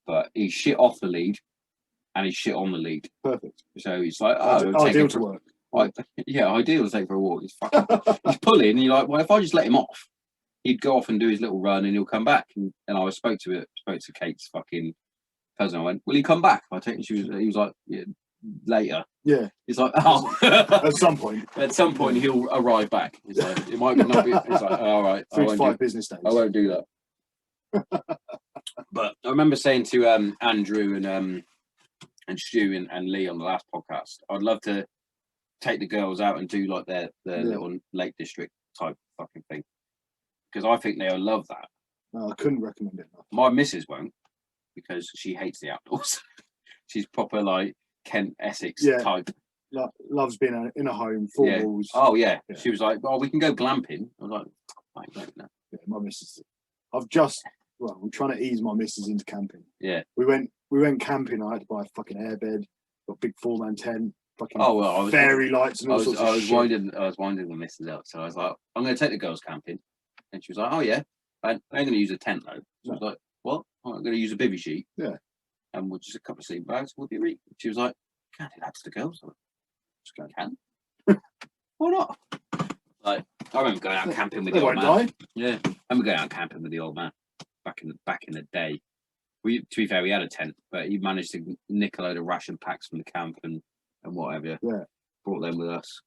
But he's shit off the lead, and he's shit on the lead. Perfect. So he's like, ideal to work. Ideal to take for a walk. He's pulling, and you're like, well, if I just let him off, he'd go off and do his little run, and he'll come back. And I spoke to Kate's fucking cousin. I went, will he come back? He was like, yeah, later. Yeah. He's like, oh. At some point. At some point, he'll arrive back. He's like, it might not be. He's like, all right. 3 to 5 business days. I won't do that. But I remember saying to Andrew and Stu and Lee on the last podcast, I'd love to take the girls out and do like their little Lake District type fucking thing, because I think they'll love that. No, I couldn't recommend it enough. My missus won't, because she hates the outdoors. She's proper like Kent Essex type. Loves being in a home, 4 walls. Oh yeah. She was like, "Oh, we can go glamping." I was like, "I don't know." Yeah, my missus. I'm trying to ease my missus into camping. Yeah. We went camping. I had to buy a fucking airbed, got a big 4-man tent, fucking fairy lights and all sorts of shit. I was winding the missus up, so I was like, "I'm going to take the girls camping," and she was like, "Oh yeah, I ain't going to use a tent though." So I was like, "What? I'm going to use a bivvy sheet." Yeah. And we'll just a couple of sleeping bags. We'll be ready. She was like, "Can't do that to the girls." I was like, "Just can." Why not? Like, I remember going out camping with the old man. Yeah, I remember going out camping with the old man back in the day. To be fair, we had a tent, but he managed to nick a load of ration packs from the camp and whatever. Yeah, brought them with us.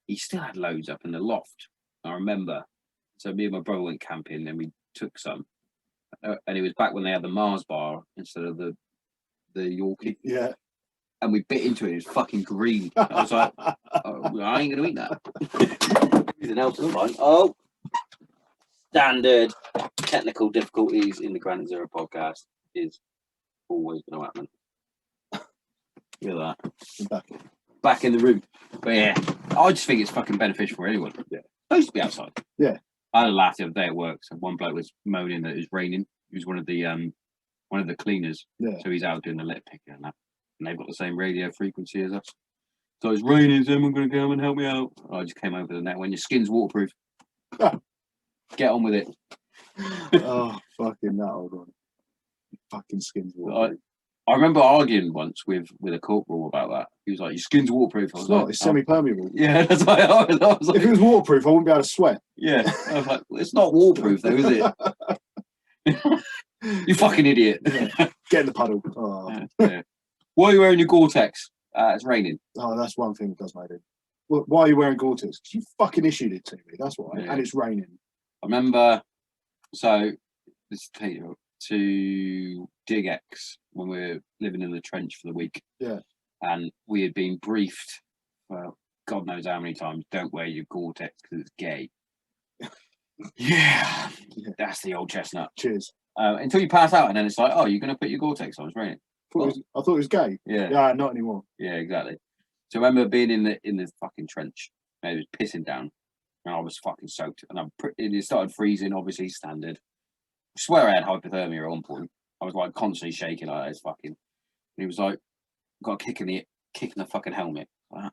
He still had loads up in the loft. I remember. So me and my brother went camping, and we took some. And it was back when they had the Mars bar instead of the Yorkie. Yeah. And we bit into it. It was fucking green. I was like, oh, I ain't gonna eat that. Anything else is fine. Oh, standard technical difficulties in the Granite Zero podcast is always going to happen. Look at that. Back in the room. But yeah, I just think it's fucking beneficial for anyone. Yeah. Supposed to be outside. Yeah. I had a laugh the other day at work. So one bloke was moaning that it was raining. He was one of the cleaners. Yeah. So he's out doing the litter picking and that. And they've got the same radio frequency as us. So it's raining, so someone going to come and help me out. I just came over the net. When your skin's waterproof, get on with it. Oh, fucking that old one. Fucking skin's waterproof. I remember arguing once with a corporal about that. He was like, "Your skin's waterproof." I was like, it's semi-permeable. Yeah, that's why I was like, if it was waterproof, I wouldn't be able to sweat. Yeah, I was like, well, it's not waterproof though, is it? You fucking idiot. Yeah. Get in the puddle. Oh. Yeah. Why are you wearing your Gore-Tex? It's raining. Oh, that's one thing that does make it. Well, why are you wearing Gore-Tex? Because you fucking issued it to me. That's why. Yeah. And it's raining. I remember. So this to Dig X when we were living in the trench for the week. Yeah. And we had been briefed, well, God knows how many times, don't wear your Gore-Tex because it's gay. Yeah. That's the old chestnut. Cheers. Until you pass out and then it's like, oh, you're going to put your Gore-Tex on, it's raining. I thought it was gay. Yeah. Yeah, not anymore. Yeah, exactly. So I remember being in the fucking trench, and it was pissing down, and I was fucking soaked, and it started freezing, obviously standard. I swear I had hypothermia at one point. I was like constantly shaking like this fucking. And he was like, got a kick in the fucking helmet. Like,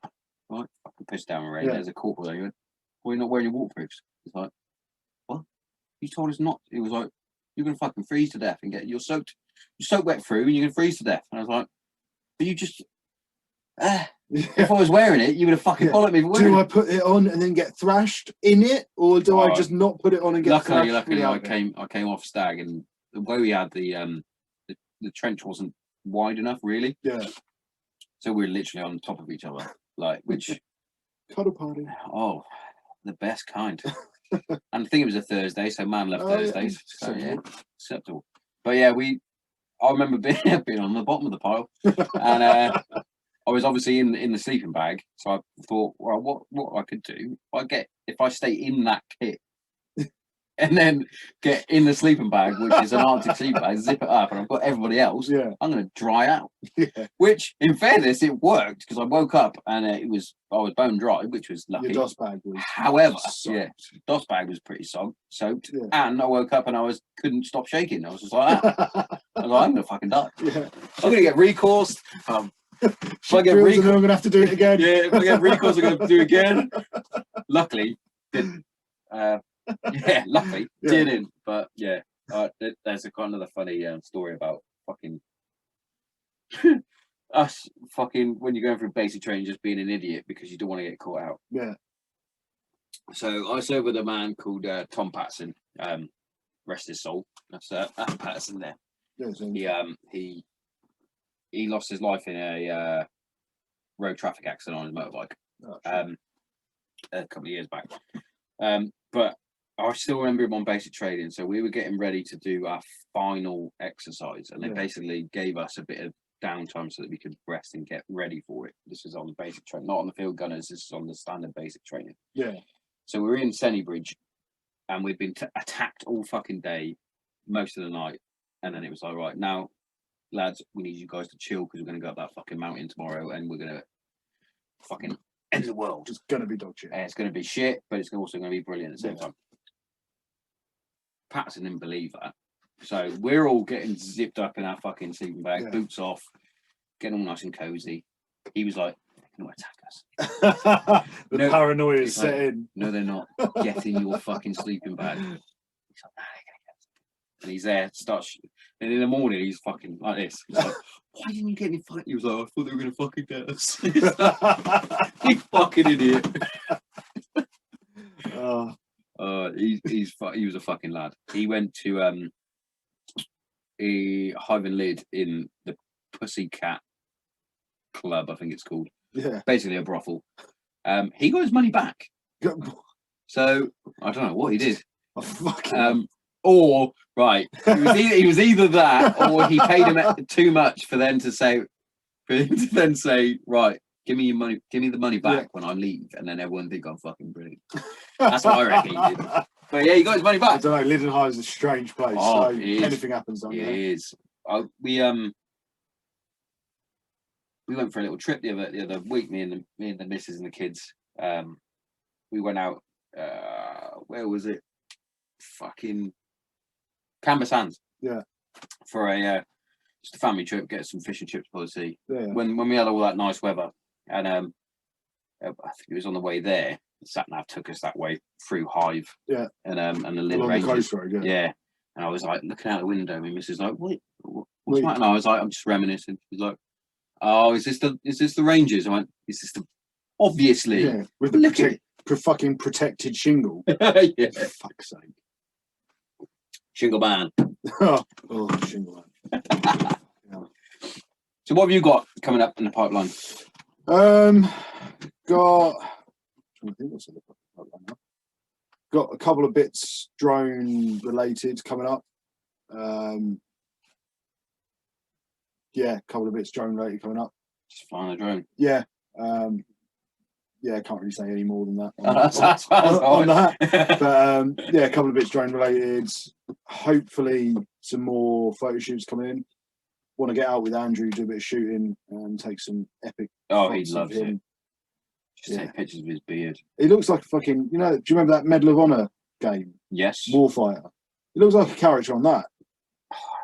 right, fucking piss down rain. Yeah. There's a corporal there. He went, "Well, you're not wearing your waterproofs." He's like, "What? You told us not." He was like, "You're gonna fucking freeze to death and you're soaked wet through, and you're gonna freeze to death." And I was like, "But you just." If I was wearing it, you would have fucking followed me. Do I put it on and then get thrashed in it, or do I just not put it on and get thrashed? Luckily, I came off stag, and the way we had the trench wasn't wide enough, really. Yeah. So we were literally on top of each other, like which. Cuddle party. Oh, the best kind. And I think it was a Thursday, so man left Thursdays. Yeah. So yeah, acceptable. But yeah, I remember being on the bottom of the pile, and I was obviously in the sleeping bag, so I thought, well, what I could do, if I stay in that kit, and then get in the sleeping bag, which is an Arctic sleeping bag, zip it up, and I've got everybody else. Yeah. I'm going to dry out. Yeah. Which, in fairness, it worked because I woke up and I was bone dry, which was lucky. Your DOS bag was. However, soaked. DOS bag was pretty soaked, Yeah. and I woke up and couldn't stop shaking. I was just like, I was like, I'm going to fucking die. Yeah. I'm going to get recourse. If I get I'm going to have to do it again. Yeah, if I get recourse, I'm going to do it again. Luckily, didn't. Luckily, didn't. But yeah, there's another funny story about fucking us fucking when you're going through basic training, just being an idiot because you don't want to get caught out. Yeah. So I served with a man called Tom Patterson. Rest his soul. That's Patterson there. Yeah, He lost his life in a road traffic accident on his motorbike a couple of years back. But I still remember him on basic training. So we were getting ready to do our final exercise, and they basically gave us a bit of downtime so that we could rest and get ready for it. This is on the basic training, not on the field gunners. This is on the standard basic training. Yeah. So we were in Sennybridge, and we'd been attacked all fucking day, most of the night, and then it was like, right now, lads, we need you guys to chill because we're going to go up that fucking mountain tomorrow and we're going to fucking end the world. It's going to be dog shit. It's going to be shit, but it's also going to be brilliant at the same time. Patterson didn't believe that. So we're all getting zipped up in our fucking sleeping bag, boots off, getting all nice and cozy. He was like, they're going to attack us. The paranoia is set in. No, they're not. Get in your fucking sleeping bag. He's like, nah, they're going to get us. And he's there, and in the morning, he's fucking like this. He's like, why didn't you get me fucking? He was like, I thought they were going to fucking get us. You fucking idiot. He was a fucking lad. He went to a Hive and Lid in the Pussycat Club, I think it's called. Yeah. Basically a brothel. He got his money back. So I don't know what he did. Oh, fucking or right, he was either that, or he paid him too much for him to say, right, give me your money, give me the money back when I leave, and then everyone think I'm fucking brilliant. That's what I reckon he did. But yeah, he got his money back. I don't know. Linden High is a strange place. Oh, so anything happens on there. It is. We went for a little trip the other week. Me and the missus and the kids. We went out. Where was it? Fucking Canberra Sands. Yeah. For a just a family trip, get some fish and chips by the sea. Yeah. When we had all that nice weather, and I think it was on the way there. The sat nav took us that way through Hive. Yeah. And the Lynn Along Ranges. the coast road, Yeah. And I was like looking out the window. My missus like, what's that? And I was like, I'm just reminiscing. She's like, oh, is this the Ranges? I went, is this the obviously? Yeah. With the fucking protected shingle. Yeah. For fuck's sake. Shingle man. Oh, shingle man. Yeah. So what have you got coming up in the pipeline? Got a couple of bits drone related coming up. A couple of bits drone related coming up. Just flying a drone. Yeah. I can't really say any more than that on that. But a couple of bits drone related. Hopefully some more photo shoots coming in. want to get out with Andrew, do a bit of shooting, and take some epic. Oh, he shots of loves him. it. Just take pictures of his beard. He looks like a fucking. You know, do you remember that Medal of Honor game? Yes. Warfighter. He looks like a character on that.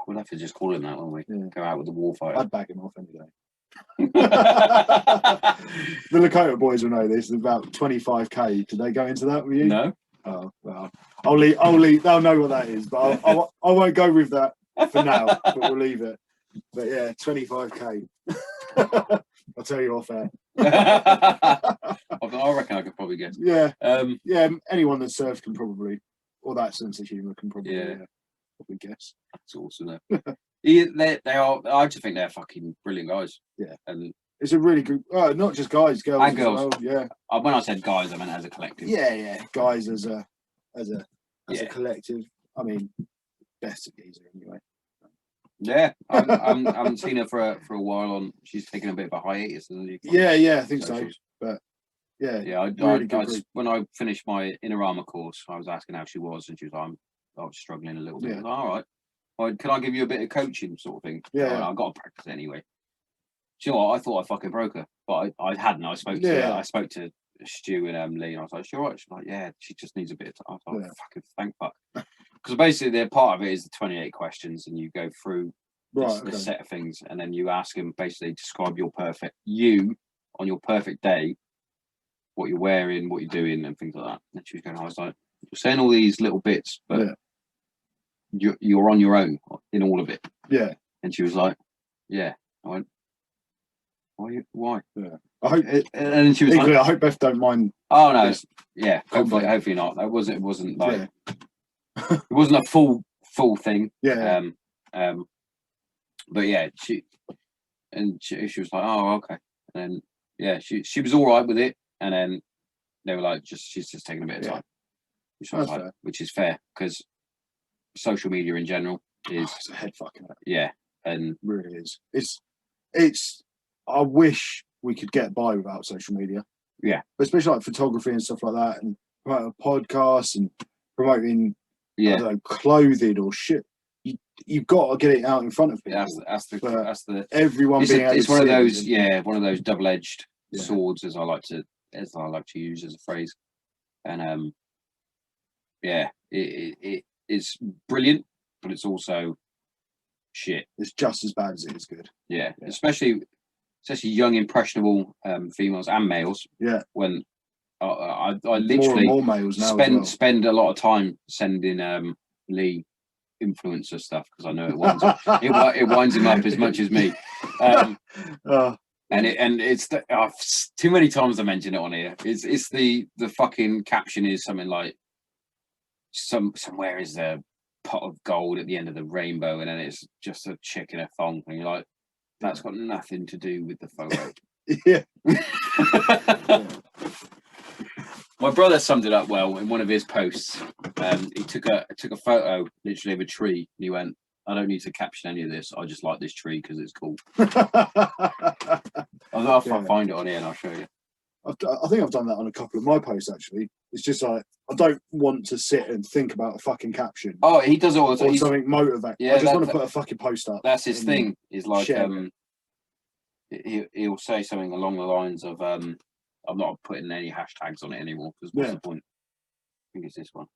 We'll have to just call him that, won't we? Yeah. Go out with the warfighter. I'd bag him off any day. The Lakota boys will know this. It's about 25k. Did they go into that with you? No. Oh well, I'll leave. They'll know what that is, but I won't go with that for now. But we'll leave it. But yeah, 25k. I'll tell you off air. I reckon I could probably guess. Yeah. Yeah. Anyone that served can probably, or that sense of humour can probably, probably guess. That's awesome. They are. I just think they're fucking brilliant guys. Yeah. And it's a really good. Not just guys, girls and girls. as well. Yeah. When I said guys, I meant as a collective. Yeah. Guys as a collective. I mean, best of geezer anyway. Yeah, I haven't seen her for a while. She's taking a bit of a hiatus. Yeah, I think so. But yeah. When I finished my Innerarma course, I was asking how she was, and she was like, I was struggling a little bit. Yeah. I was like, all right. Well, can I give you a bit of coaching, sort of thing? Yeah. I got to practice anyway. Do you know what? I thought I fucking broke her, but I hadn't. I spoke to Stu and Lee, and I was like, "She all right?" She's like, "Yeah, she just needs a bit of time." I was like, "Fucking thank fuck." Because basically, the part of it is the 28 questions, and you go through this set of things, and then you ask them basically describe your perfect on your perfect day, what you're wearing, what you're doing, and things like that. And she was going, I was like, "You're saying all these little bits, but you're on your own in all of it." Yeah. And she was like, "Yeah." I went, "Why?" Yeah. I hope. And she was equally, like, I hope Beth don't mind. Oh no, yeah. Hopefully not. It wasn't like it wasn't a full thing. Yeah. But yeah, she was like, "Oh, okay." And then she was all right with it. And then they were like, she's just taking a bit of time, which is fair because social media in general is it's a head fucking. Yeah, and it really is. It's. I wish we could get by without social media. Yeah, but especially like photography and stuff like that, and promoting podcasts and promoting clothing or shit. You've got to get it out in front of people. That's the everyone it's being able it's to one of see those one of those double-edged swords, as I like to use as a phrase. And it is brilliant, but it's also shit. It's just as bad as it is good. Yeah. Especially young impressionable females and males. Yeah. When I literally more males now spend a lot of time sending Lee influencer stuff because I know it winds him up as much as me. And it's too many times I mention it on here. It's the fucking caption is something like somewhere is a pot of gold at the end of the rainbow, and then it's just a chick in a thong, and you're like, that's got nothing to do with the photo. Yeah. My brother summed it up well in one of his posts. He took a photo literally of a tree, and he went, "I don't need to caption any of this. I just like this tree because it's cool." I'll find it on here and I'll show you. I think I've done that on a couple of my posts actually. It's just like I don't want to sit and think about a fucking caption. Oh, he does it all the time. Or something motivating. Yeah, I just want to put a fucking post up. That's his thing. Is like he'll say something along the lines of I'm not putting any hashtags on it anymore because what's the point? I think it's this one.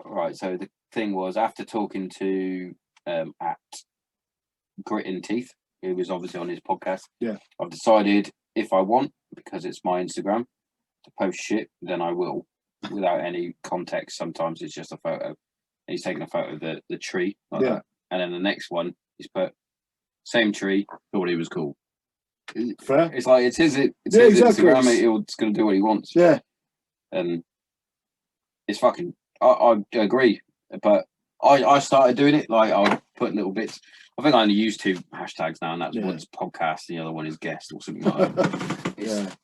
Right. So the thing was, after talking to at Grit and Teeth, who was obviously on his podcast, I've decided if I want, because it's my Instagram, to post shit, then I will, without any context. Sometimes it's just a photo. And he's taking a photo of the tree like that, and then the next one he's put same tree. Thought he was cool. Fair. It's like it's his exactly. Instagram. He's going to do what he wants. Yeah, and it's fucking. I agree, but I started doing it. Like I'll put little bits. I think I only use 2 hashtags now, and that's one's podcast, and the other one is guest or something like that.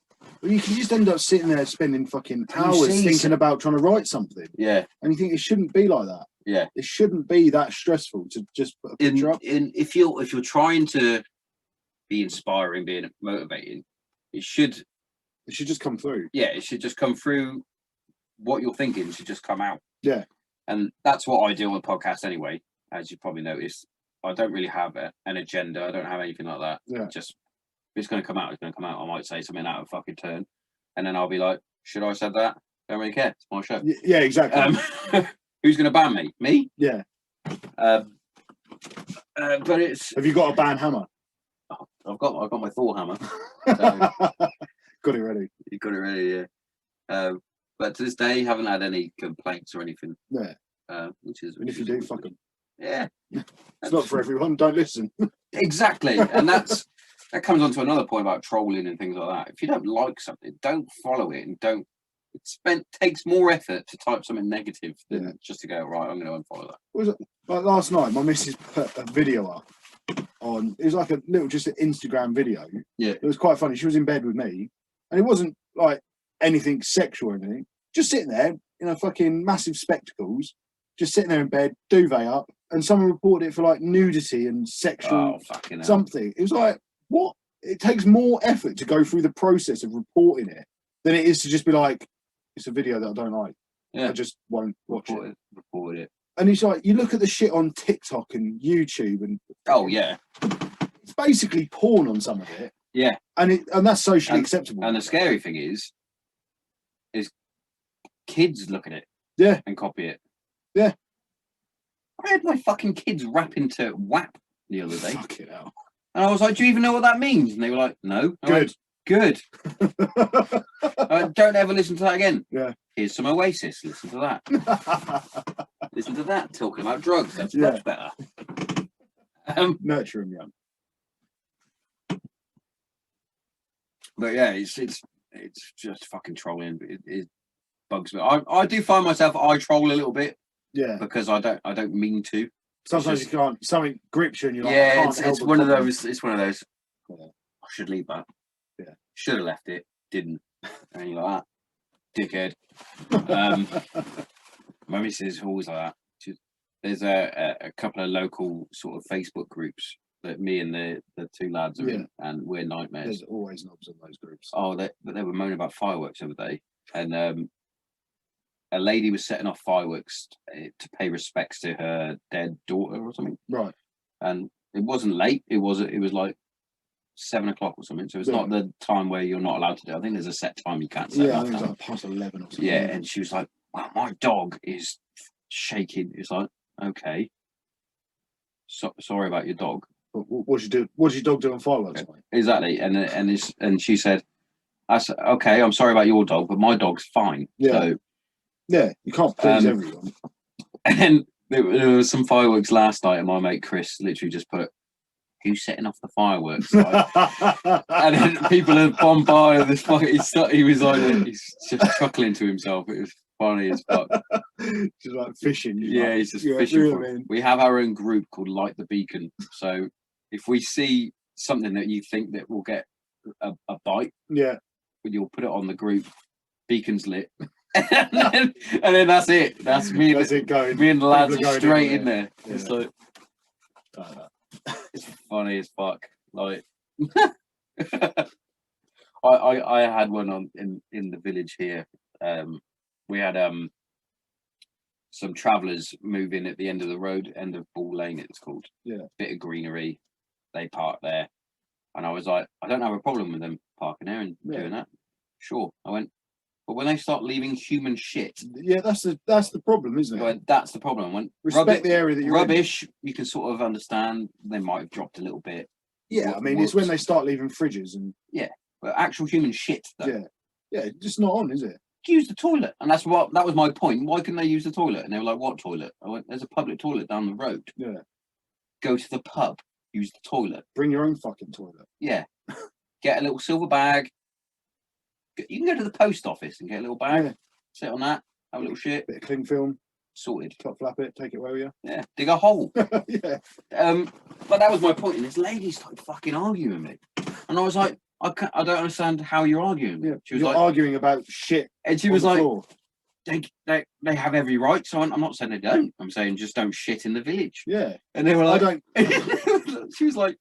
Well, you can just end up sitting there spending fucking hours thinking about trying to write something. Yeah. And you think it shouldn't be like that. Yeah. It shouldn't be that stressful to just put a picture up. If you're trying to be inspiring, being motivating, it should just come through. Yeah, it should just come through. What you're thinking should just come out. Yeah. And that's what I do on the podcast anyway, as you probably noticed. I don't really have an agenda. I don't have anything like that. Yeah. Just, if it's going to come out, it's going to come out. I might say something out of fucking turn. And then I'll be like, should I have said that? Don't really care. It's my show. Yeah, exactly. Who's going to ban me? Me? Yeah. But it's... Have you got a ban hammer? I've got my Thor hammer. Got it ready. You got it ready, yeah. But to this day, haven't had any complaints or anything. Yeah. Which is... And if you do, fuck them. Yeah. It's not for everyone. Don't listen. Exactly. And that comes on to another point about trolling and things like that. If you don't like something, don't follow it and don't... It takes more effort to type something negative than just to go, right, I'm going to unfollow that. What was it? Like last night, my missus put a video up on, it was like a little, just an Instagram video. Yeah. It was quite funny. She was in bed with me, and it wasn't like anything sexual or anything. Just sitting there in a fucking massive spectacles, just sitting there in bed, duvet up, and someone reported it for like nudity and sexual something. It was like, what? It takes more effort to go through the process of reporting it than it is to just be like, it's a video that I don't like. Yeah. I just won't watch it. Report it. And it's like, you look at the shit on TikTok and YouTube, and oh yeah, it's basically porn on some of it. Yeah, and that's socially acceptable. And the scary thing is kids look at it, and copy it. Yeah, I had my fucking kids rapping to WAP the other day. Fuck it out. And I was like, "Do you even know what that means?" And they were like, "No." Good. Don't ever listen to that again. Yeah. Here's some Oasis. Listen to that. Listen to that. Talking about drugs. That's much better. Nurture them young. But yeah, it's just fucking trolling. It bugs me. I do find myself I troll a little bit. Yeah. Because I don't mean to. Sometimes you can't. Something grips you and you're like, yeah, I can't it's one of those. It's one of those. Yeah. I should leave that. Yeah. Should have left it. Didn't. Anything like that. Dickhead. My missus is always like that. There's a couple of local sort of Facebook groups that me and the two lads are in, and we're nightmares. There's always knobs in those groups. Oh, but they were moaning about fireworks the other day, and a lady was setting off fireworks to pay respects to her dead daughter or something. Right. And it wasn't late. It was like 7 o'clock or something. So it's not the time where you're not allowed to do it. I think there's a set time you can't set. Yeah, I think it's like past 11 or something. Yeah, and she was like, "Wow, my dog is shaking." It's like, okay, sorry about your dog. What's your dog doing fireworks? Exactly, and she said, "I said, okay, I'm sorry about your dog, but my dog's fine." Yeah. So, yeah, you can't please everyone. And there was some fireworks last night, and my mate Chris literally just put, "Who's setting off the fireworks?" And then people have bombarded this fucking. He was like, he's just chuckling to himself. It was funny as fuck. Just like fishing. Yeah, he's just fishing. We have our own group called Light the Beacon. So if we see something that you think that will get a bite, you'll put it on the group. Beacon's lit. and then that's it. That's me. That's it going. Me and the lads are straight in there. Yeah. It's like it's funny as fuck. Like I had one on in the village here. We had some travellers move in at the end of the road, end of Ball Lane it's called. Yeah. Bit of greenery. They park there. And I was like, I don't have a problem with them parking there and doing that. Sure. I went, but when they start leaving human shit. Yeah, that's the problem, isn't it? I went, that's the problem. I went, respect the area that you're rubbish, you can sort of understand. They might have dropped a little bit. Yeah, I mean, it's when they start leaving fridges and... Yeah, but actual human shit, though. Yeah. Yeah, just not on, is it? Use the toilet. And that was my point. Why couldn't they use the toilet? And they were like, what toilet? I went, there's a public toilet down the road. Yeah. Go to the pub. Use the toilet. Bring your own fucking toilet. Yeah. Get a little silver bag. You can go to the post office and get a little bag. Sit on that. Have a little shit. Bit of cling film. Sorted. Top flap it. Take it where you. Yeah. Dig a hole. Yeah. But that was my point. And this lady started fucking arguing with me. And I was like, I don't understand how you're arguing. Yeah. She was you're like, arguing about shit. And she was like, they have every right. So I'm not saying they don't. I'm saying just don't shit in the village. Yeah. And they were like, I don't. she was like,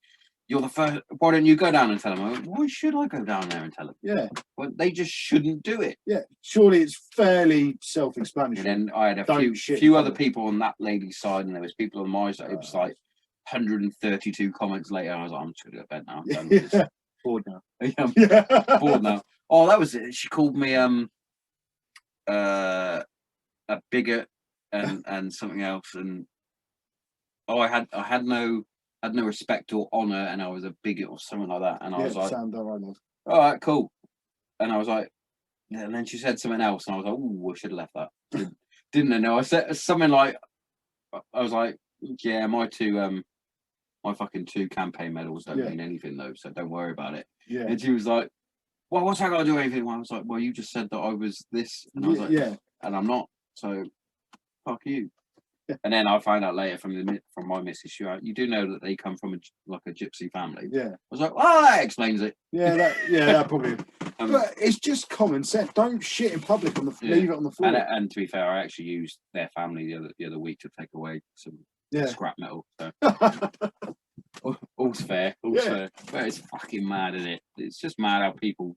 you're the first. Why don't you go down and tell them? I went, why should I go down there and tell them? Yeah. Well, they just shouldn't do it. Yeah. Surely it's fairly And self-explanatory. then I had a Don't shit few in other public. people on that lady's side, and there was people on my side. It was like 132 comments later. I was like, I'm just gonna go to bed now. I'm done with this. Bored now. Yeah, I'm Yeah. bored now. Oh, that was it. She called me a bigot and something else, and I had no respect or honor, and I was a bigot or something like that. And I was like, Sam, don't worry, love. all right, cool. And I was like, yeah, and then she said something else, and I was like, oh, I should have left that. Didn't I know? I said something like, I was like, yeah, my fucking 2 campaign medals don't mean anything though, so don't worry about it. Yeah. And she was like, well, what's that got to do with anything? I was like, well, you just said that I was this, and I was like, yeah. and I'm not, so fuck you. And then I found out later from my missus, you do know that they come from a gypsy family. Yeah. I was like, well, that explains it. Yeah, that probably. But it's just common sense. Don't shit in public on the leave it on the floor. And to be fair, I actually used their family the other week to take away some scrap metal. So all's fair, all's fair. But it's fucking mad, isn't it? It's just mad how people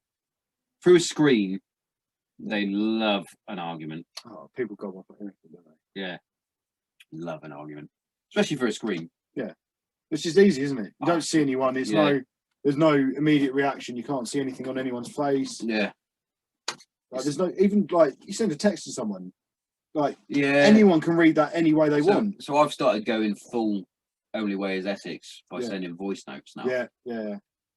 through a screen they love an argument. Oh, people go off at everything, don't they? Yeah, love an argument, especially for a screen. Yeah, it's just easy, isn't it? You don't see anyone. There's no immediate reaction. You can't see anything on anyone's face. Yeah. Like, there's no even like you send a text to someone, like yeah, anyone can read that any way they want. So I've started going full only way is Essex by sending voice notes now. Yeah.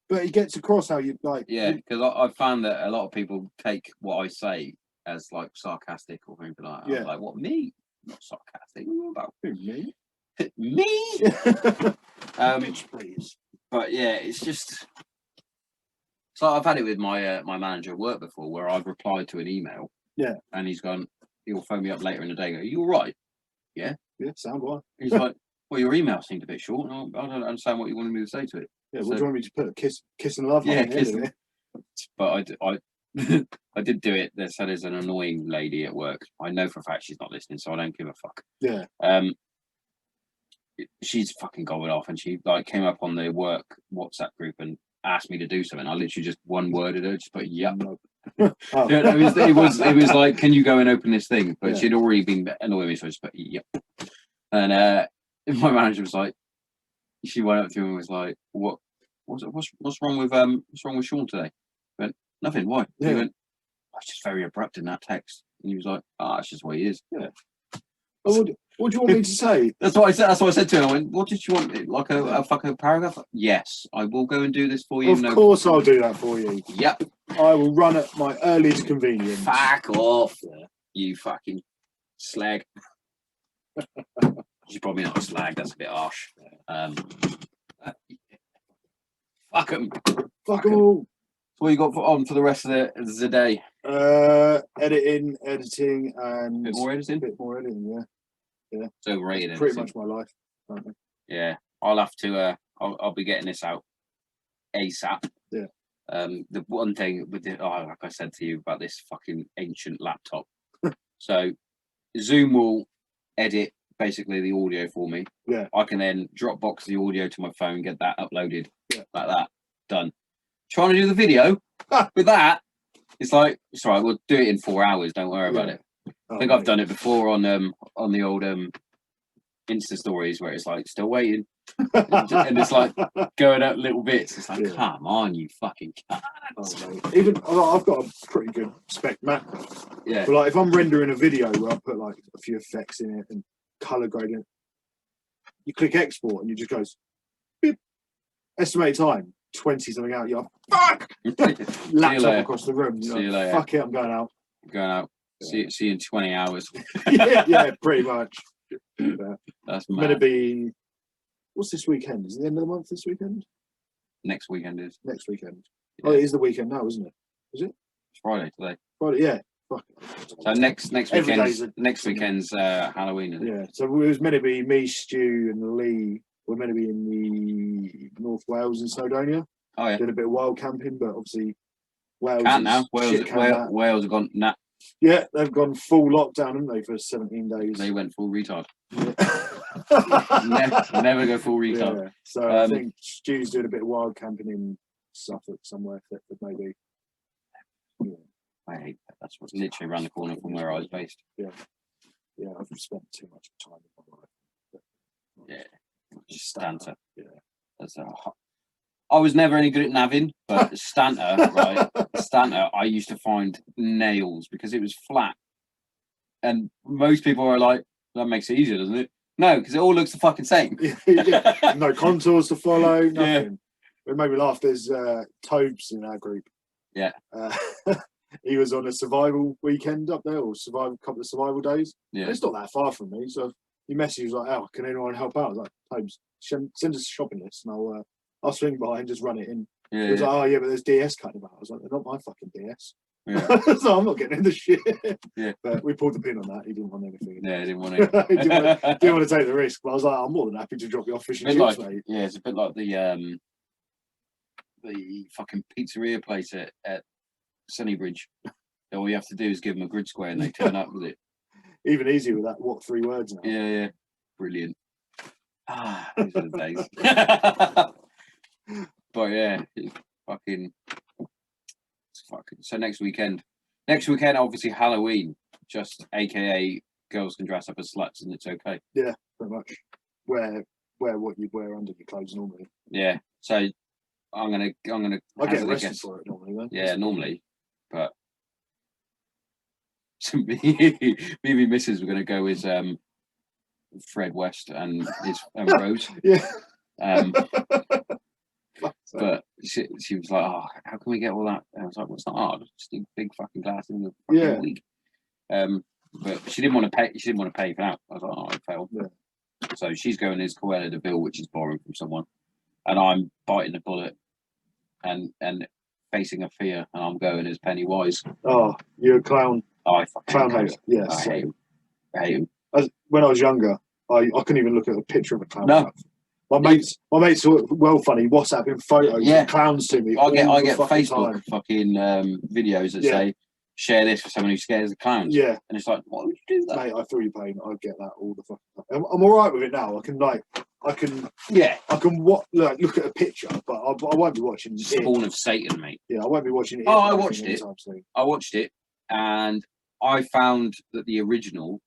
But it gets across how you like. Yeah, because I've found that a lot of people take what I say as like sarcastic or anything like that. Yeah. I'm like, what, me? Not sarcastic. What about Who, me? me? Bitch, please. But yeah, it's just. So I've had it with my my manager at work before, where I've replied to an email. Yeah. And he'll phone me up later in the day. And go, are you all right? Yeah. Yeah. Sound what? He's like, well, your email seemed a bit short. And I don't understand what you wanted me to say to it. Yeah. What do you want me to put? Kiss and love. Yeah. Kiss. But I I did do it. There's an annoying lady at work. I know for a fact she's not listening, so I don't give a fuck. Yeah. She's fucking going off, and she like came up on the work WhatsApp group and asked me to do something. I literally just one worded her, just put yep. Oh. Yeah, it was like, can you go and open this thing? But she'd already been annoying me, so I just put yep. And my manager was like, she went up to him and was like, what's wrong with Sean today? I went, nothing. Why? Yeah. He went, I was just very abrupt in that text. And he was like, that's just what he is. Yeah. What do you want me to say? That's what I said. That's what I said to him. I went, what did you want? Like a fucking paragraph? Yes, I will go and do this for you. Of course I'll do that for you. Yep. I will run at my earliest convenience. Fuck off, you fucking slag. She's probably not a slag. That's a bit harsh. Fuck them. Fuck them all. So what you got for the rest of the day? Editing, and Bit more editing. Yeah. It's overrated. Pretty much my life. Apparently. Yeah, I'll have to. I'll be getting this out ASAP. Yeah. The one thing with like I said to you about this fucking ancient laptop. So Zoom will edit basically the audio for me. Yeah. I can then Dropbox the audio to my phone, get that uploaded like that. Done. Trying to do the video with that, it's like it's all right. We'll do it in 4 hours. Don't worry about it. I think I've done it before on the old Insta stories where it's like still waiting, and it's like going out little bits. It's like, come on, you fucking cunt. Even I've got a pretty good spec Mac. Yeah. But like if I'm rendering a video where I put like a few effects in it and color grading, you click export and it just goes beep. Estimated time 20 something out. You're like, fuck. Laptop across the room. See you later. Fuck it, I'm going out. Going out. See you in 20 hours. yeah, pretty much. That's meant to be. What's this weekend? Is it the end of the month this weekend? Next weekend is. Next weekend. Yeah. Oh, it is the weekend now, isn't it? Is it? It's Friday today. Friday, yeah. Fuck. So next weekend's Halloween, isn't it? Yeah. So it was meant to be me, Stu, and Lee. We're meant to be in the North Wales and Snowdonia. Oh yeah. Doing a bit of wild camping, but obviously Wales. Can't now. Wales have gone. Nah. Yeah, they've gone full lockdown, haven't they, for 17 days? They went full retard. Yeah. never go full retard. Yeah. So I think Stu's doing a bit of wild camping in Suffolk somewhere that maybe. Yeah. I hate that. That's what's literally around the corner from where I was based. Yeah. Yeah, I've spent too much time in my life. Yeah. Just Stanter. Yeah. That's I was never any good at navving, but Stanter, right? Stanter, I used to find nails because it was flat. And most people are like, that makes it easier, doesn't it? No, because it all looks the fucking same. Yeah. No contours to follow, nothing. Yeah. It made me laugh. There's Tobes in our group. Yeah. He was on a survival weekend up there, or couple of survival days. Yeah. And it's not that far from me, so he messaged, he was like, "Oh, can anyone help out?" I was like, "Tobes, send us a shopping list, and I'll swing by and just run it in." Yeah. He was like, "Oh yeah, but there's DS cutting about." I was like, "They're not my fucking DS." Yeah. So I'm not getting in the shit. Yeah. But we pulled the pin on that. He didn't want anything. Yeah, he didn't want it. He didn't want to take the risk. But I was like, I'm more than happy to drop you off fish and chips, mate. Yeah, it's a bit like the fucking pizzeria place at Sunnybridge. All you have to do is give them a grid square and they turn up with it. Even easier with that. What, 3 words now? Yeah. Brilliant. These are the days. But yeah, it's fucking. So next weekend, obviously Halloween, just AKA girls can dress up as sluts and it's okay. Yeah, pretty much. Wear what you'd wear under your clothes normally. Yeah. So I'm gonna. I get arrested for it normally, though. Yeah, normally, but so me and my missus were gonna go as Fred West and Rose. Yeah. But she was like, "Oh, how can we get all that?" And I was like, "Well, it's not hard. Just do big fucking glass in the fucking week." But she didn't want to pay. She didn't want to pay for that. I was like, "Oh, I failed." Yeah. So she's going as Cruella de Vil, which is borrowing from someone, and I'm biting the bullet and facing a fear, and I'm going as Pennywise. Oh, you're a clown. I fucking clown hater. Yes. I hate him. I hate him. When I was younger, I couldn't even look at a picture of a clown. No. My mates were well funny WhatsApping photos of clowns to me. I get Facebook fucking videos that say share this for someone who scares the clowns. Yeah. And it's like, why would you do that? Mate, I feel your pain. I get that all the fucking time. I'm alright with it now. I can look at a picture, but I won't be watching Spawn of Satan, mate. Yeah, I won't be watching it. Oh, I watched it and I found that the original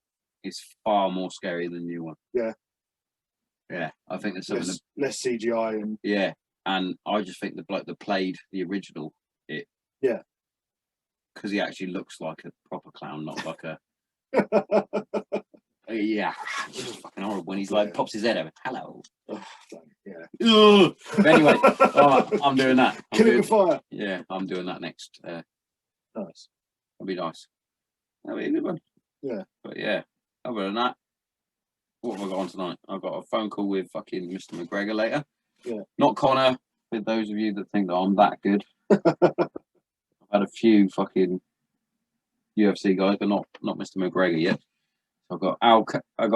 is far more scary than the new one. Yeah. Yeah, I think there's something less CGI and and I just think the bloke that played the original because he actually looks like a proper clown, not like a it's just fucking horrible when he's like pops his head over. Hello. But anyway, I'm doing that. Kill it with fire. Yeah, I'm doing that next. Nice. That'll be nice. That'll be a good one. Yeah. But yeah, other than that. What have I got on tonight? I've got a phone call with fucking Mr. McGregor later. Yeah. Not Connor, with those of you that think that I'm that good. I've had a few fucking UFC guys, but not Mr. McGregor yet. So I've got I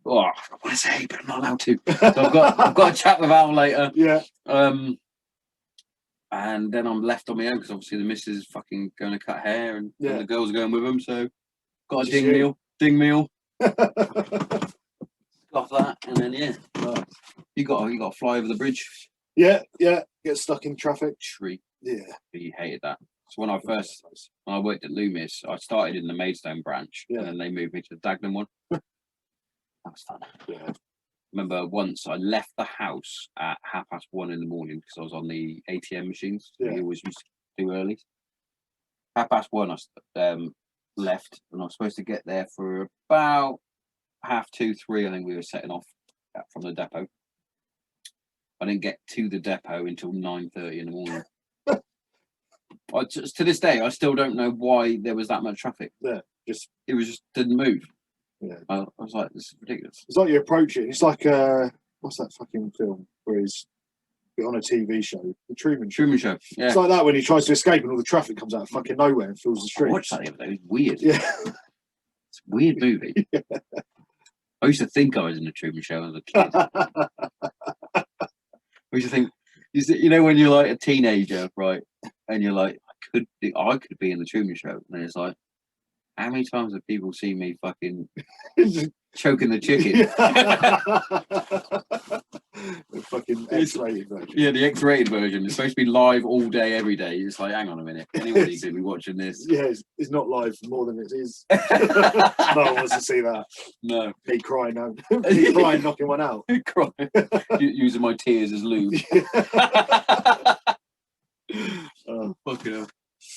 want to say, but I'm not allowed to. So I've got a chat with Al later. Yeah. And then I'm left on my own because obviously the missus is fucking going to cut hair and the girls are going with them. So got a ding meal. Got that, and then nice. you got to fly over the bridge. Yeah, get stuck in traffic. Shriek. Yeah, he hated that. So when I worked at Loomis, I started in the Maidstone branch, and then they moved me to the Dagenham one. That was fun. Yeah. Remember once I left the house at 1:30 in the morning because I was on the ATM machines. So we always used to do early. 1:30 I left, and I was supposed to get there for about 2:30, 3. I think we were setting off from the depot. I didn't get to the depot until 9:30 in the morning. To this day, I still don't know why there was that much traffic. Yeah, it was didn't move. Yeah, I was like, this is ridiculous. It's like you approach it. It's like what's that fucking film where he's on a TV show, The Truman Show. Yeah. It's like that when he tries to escape and all the traffic comes out of fucking nowhere and fills the streets. I watched that the other day. It was weird. Yeah. It's a weird movie. Yeah. I used to think I was in the Truman Show as a kid. I used to think, when you're like a teenager, right? And you're like, I could be in the Truman Show. And it's like, How many times have people seen me fucking choking the chicken? The fucking X-rated version. Yeah, the X-rated version. It's supposed to be live all day, every day. It's like, hang on a minute. Anybody could be watching this. Yeah, it's not live for more than it is. No one wants to see that. No. Me crying, me crying, knocking one out. Crying. Using my tears as lube. Oh, fucking hell.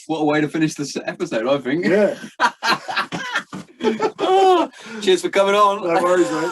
What a way to finish this episode, I think. Yeah. Oh, cheers for coming on. No worries, mate.